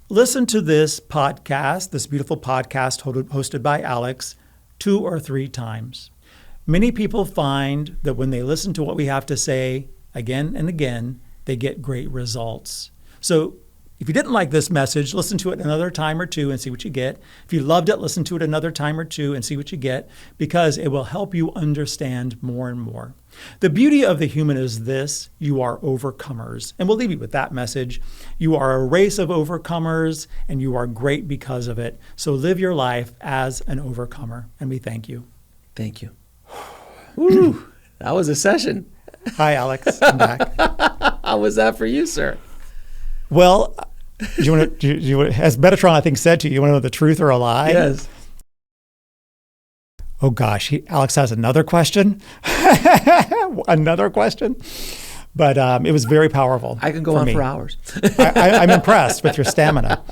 Listen to this podcast, this beautiful podcast hosted by Alex, 2 or 3 times. Many people find that when they listen to what we have to say again and again, they get great results. So if you didn't like this message, listen to it another time or 2 and see what you get. If you loved it, listen to it another time or 2 and see what you get, because it will help you understand more and more. The beauty of the human is this: you are overcomers. And we'll leave you with that message. You are a race of overcomers, and you are great because of it. So live your life as an overcomer, and we thank you. Thank you. Woo, that was a session. Hi, Alex. I'm back. How was that for you, sir? Well, do you want to, as Metatron, I think, said to you, you want to know the truth or a lie? Yes. Oh, gosh. Alex has another question. Another question. But it was very powerful. I can go on for hours. I'm impressed with your stamina.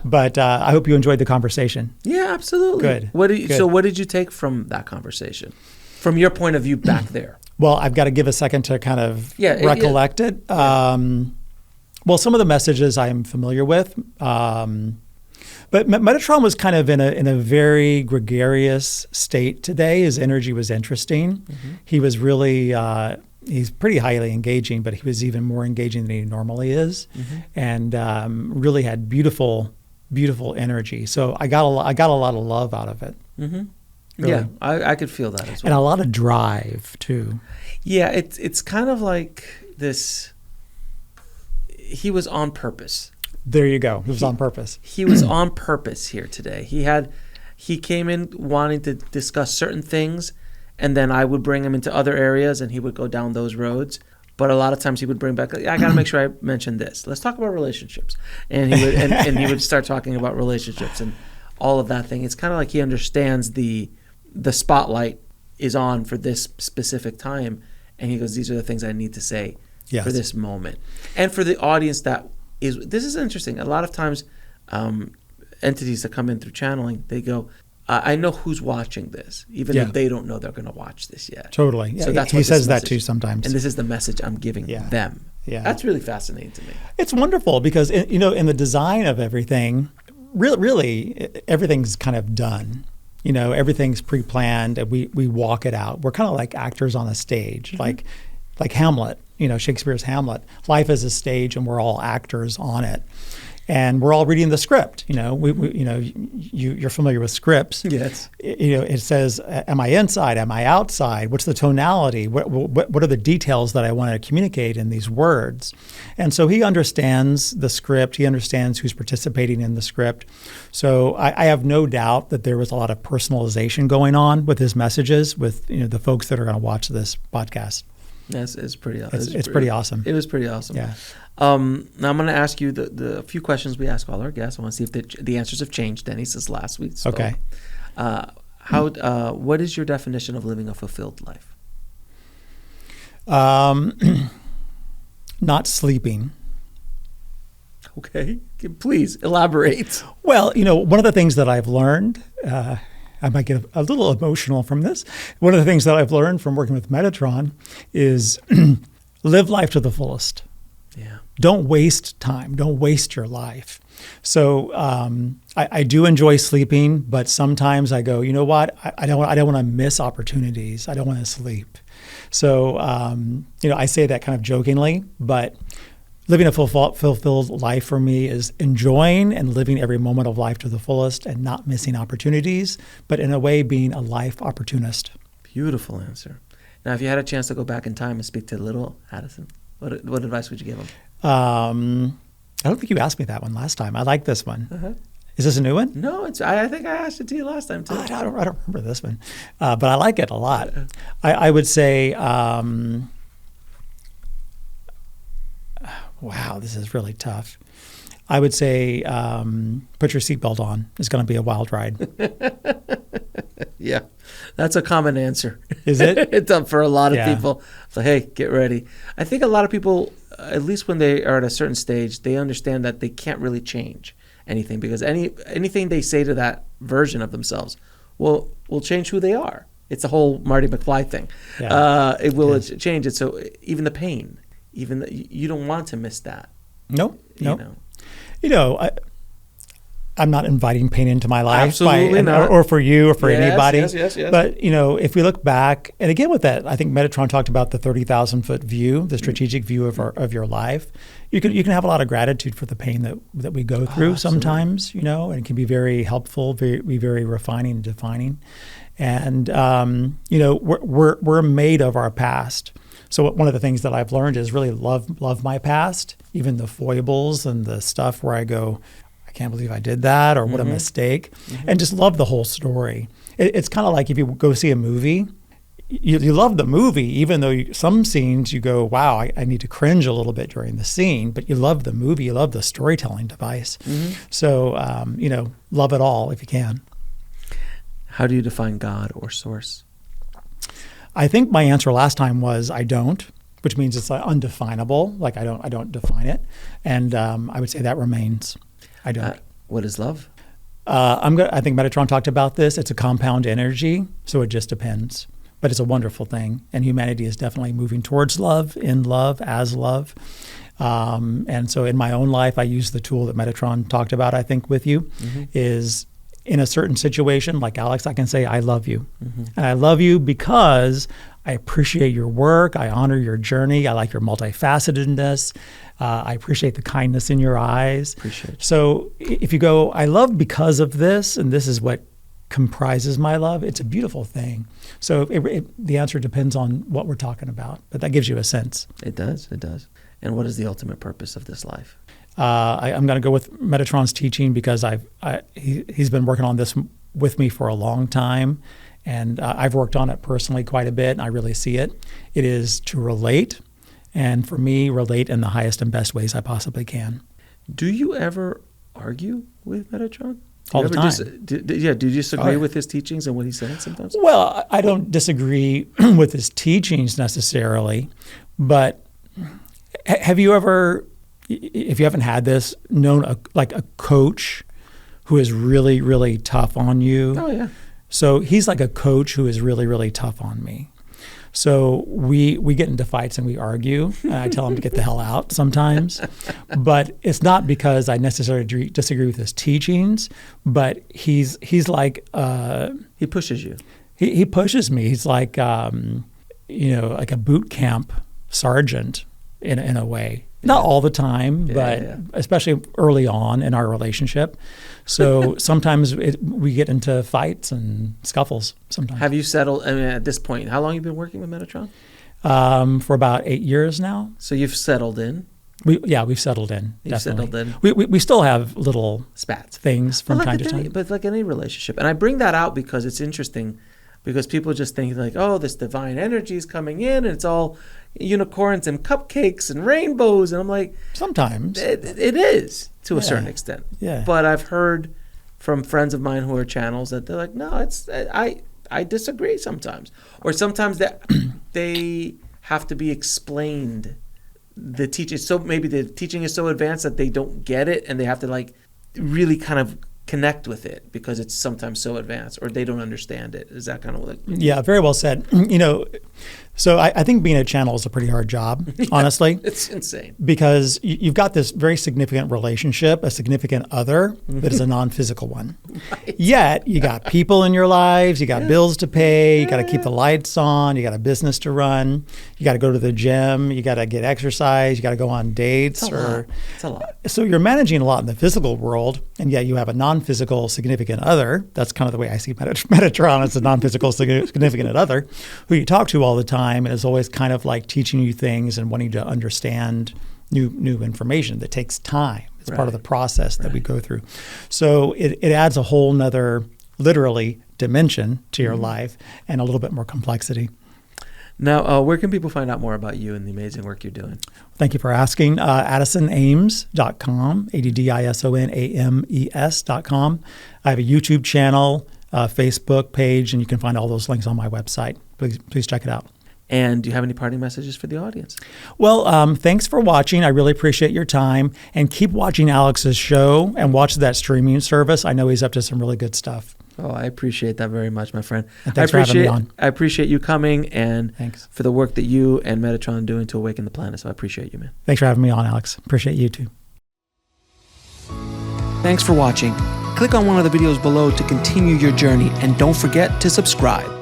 But I hope you enjoyed the conversation. Yeah, absolutely. Good. Good. So what did you take from that conversation? From your point of view back there? Well, I've got to give a second to kind of recollect it. Well, some of the messages I'm familiar with, but Metatron was kind of in a very gregarious state today. His energy was interesting. Mm-hmm. He was really, he's pretty highly engaging, but he was even more engaging than he normally is, and really had beautiful, beautiful energy. So I got a lot of love out of it. Mm-hmm. Really. Yeah, I could feel that as well. And a lot of drive, too. Yeah, it's kind of like this. He was on purpose. There you go. He was on purpose. He was on purpose here today. He came in wanting to discuss certain things, and then I would bring him into other areas, and he would go down those roads. But a lot of times he would bring back, I got to make sure I mention this. Let's talk about relationships. And he would and he would start talking about relationships and all of that thing. It's kind of like he understands the spotlight is on for this specific time, and he goes, these are the things I need to say for this moment. And for the audience this is interesting. A lot of times entities that come in through channeling, they go, I know who's watching this, even though they don't know they're going to watch this yet. Totally. Yeah, so he says that too sometimes. And this is the message I'm giving them. Yeah. That's really fascinating to me. It's wonderful because, in the design of everything, really everything's kind of done. Everything's pre-planned, and we walk it out. We're kind of like actors on a stage, like Hamlet, Shakespeare's Hamlet. Life is a stage, and we're all actors on it. And we're all reading the script. You're familiar with scripts. Yes. It says, am I inside? Am I outside? What's the tonality? What are the details that I want to communicate in these words? And so he understands the script. He understands who's participating in the script. So I have no doubt that there was a lot of personalization going on with his messages with the folks that are going to watch this podcast. Yes, it's pretty awesome. It's pretty awesome. It was pretty awesome. Yeah. Now I'm going to ask you the few questions we ask all our guests. I want to see if the answers have changed any since last week. So, okay. What is your definition of living a fulfilled life? Not sleeping. Okay. Please elaborate. Well, one of the things that I've learned, I might get a little emotional from this. One of the things that I've learned from working with Metatron is live life to the fullest. Yeah. Don't waste time. Don't waste your life. So I do enjoy sleeping, but sometimes I go, you know what? I don't want to miss opportunities. I don't want to sleep. So I say that kind of jokingly, but living a fulfilled life for me is enjoying and living every moment of life to the fullest and not missing opportunities, but in a way being a life opportunist. Beautiful answer. Now, if you had a chance to go back in time and speak to little Addison, what advice would you give him? I don't think you asked me that one last time. I like this one. Uh-huh. Is this a new one? No, I think I asked it to you last time too. I don't remember this one, but I like it a lot. I would say, wow, this is really tough. I would say put your seatbelt on. It's going to be a wild ride. Yeah, that's a common answer. Is it? It's up for a lot of people. So, hey, get ready. I think a lot of people at least when they are at a certain stage, they understand that they can't really change anything, because anything they say to that version of themselves will change who they are. It's a whole Marty McFly thing. Yeah. It will change it. So even the pain, you don't want to miss that. Nope. I'm not inviting pain into my life. Absolutely not. Or for you or for anybody. Yes. But, if we look back, and again with that, I think Metatron talked about the 30,000-foot view, the strategic view of your life. You can have a lot of gratitude for the pain that we go through sometimes, and it can be very helpful, be very refining and defining. And, we're made of our past. So one of the things that I've learned is really love my past, even the foibles and the stuff where I go, I can't believe I did that, or what a mistake, and just love the whole story. It's kind of like if you go see a movie, you love the movie, even though some scenes you go, wow, I need to cringe a little bit during the scene, but you love the movie, you love the storytelling device. So, love it all if you can. How do you define God or source? I think my answer last time was I don't, which means it's undefinable. Like I don't define it, and I would say that remains. I don't. What is love? I think Metatron talked about this. It's a compound energy, so it just depends. But it's a wonderful thing, and humanity is definitely moving towards love, in love, as love. And so in my own life, I use the tool that Metatron talked about, I think, with you, is in a certain situation, like Alex, I can say, I love you. And I love you because I appreciate your work. I honor your journey. I like your multifacetedness. I appreciate the kindness in your eyes. So if you go, I love because of this, and this is what comprises my love, it's a beautiful thing. So the answer depends on what we're talking about, but that gives you a sense. It does. And what is the ultimate purpose of this life? I'm going to go with Metatron's teaching because he's been working on this with me for a long time, and I've worked on it personally quite a bit, and I really see it. It is to relate, and for me, relate in the highest and best ways I possibly can. Do you ever argue with Metatron? All the time. Do you disagree with his teachings and what he's saying sometimes? Well, I don't disagree with his teachings necessarily, but have you ever, if you haven't had this, known a coach who is really, really tough on you? Oh, yeah. So he's like a coach who is really, really tough on me. So we get into fights and we argue, and I tell him to get the hell out sometimes. But it's not because I necessarily disagree with his teachings, but he's like... he pushes you. He pushes me. He's like, like a boot camp sergeant in a way. Not all the time, but especially early on in our relationship. So sometimes we get into fights and scuffles sometimes. Have you settled, at this point, how long have you been working with Metatron? For about 8 years now. So you've settled in? We've settled in, You've definitely. settled in. We still have little spats things from time to time. But like any relationship. And I bring that out because it's interesting, because people just think like, oh, this divine energy is coming in and it's all unicorns and cupcakes and rainbows, and I'm like, sometimes it is to a certain extent. Yeah. But I've heard from friends of mine who are channels that they're like, no, it's I disagree sometimes, or sometimes that they have to be explained the teaching. So maybe the teaching is so advanced that they don't get it, and they have to like really kind of connect with it because it's sometimes so advanced, or they don't understand it. Is that kind of like? Yeah, very well said. So I think being a channel is a pretty hard job, honestly. It's insane. Because you've got this very significant relationship, a significant other that is a non-physical one. Right. Yet you got people in your lives, you got bills to pay, you got to keep the lights on, you got a business to run, you got to go to the gym, you got to get exercise, you got to go on dates. It's a lot. So you're managing a lot in the physical world, and yet you have a non-physical significant other. That's kind of the way I see Metatron as a non-physical significant other who you talk to all the time and is always kind of like teaching you things and wanting to understand new information that takes time. It's part of the process that we go through. So it adds a whole nother, literally, dimension to your life and a little bit more complexity. Now, where can people find out more about you and the amazing work you're doing? Thank you for asking. AddisonAmes.com, AddisonAmes.com. I have a YouTube channel, Facebook page, and you can find all those links on my website. Please check it out. And do you have any parting messages for the audience? Well, thanks for watching. I really appreciate your time. And keep watching Alex's show and watch that streaming service. I know he's up to some really good stuff. Oh, I appreciate that very much, my friend. And thanks for having me on. I appreciate you coming and Thanks for the work that you and Metatron are doing to awaken the planet. So I appreciate you, man. Thanks for having me on, Alex. Appreciate you too. Thanks for watching. Click on one of the videos below to continue your journey, and don't forget to subscribe.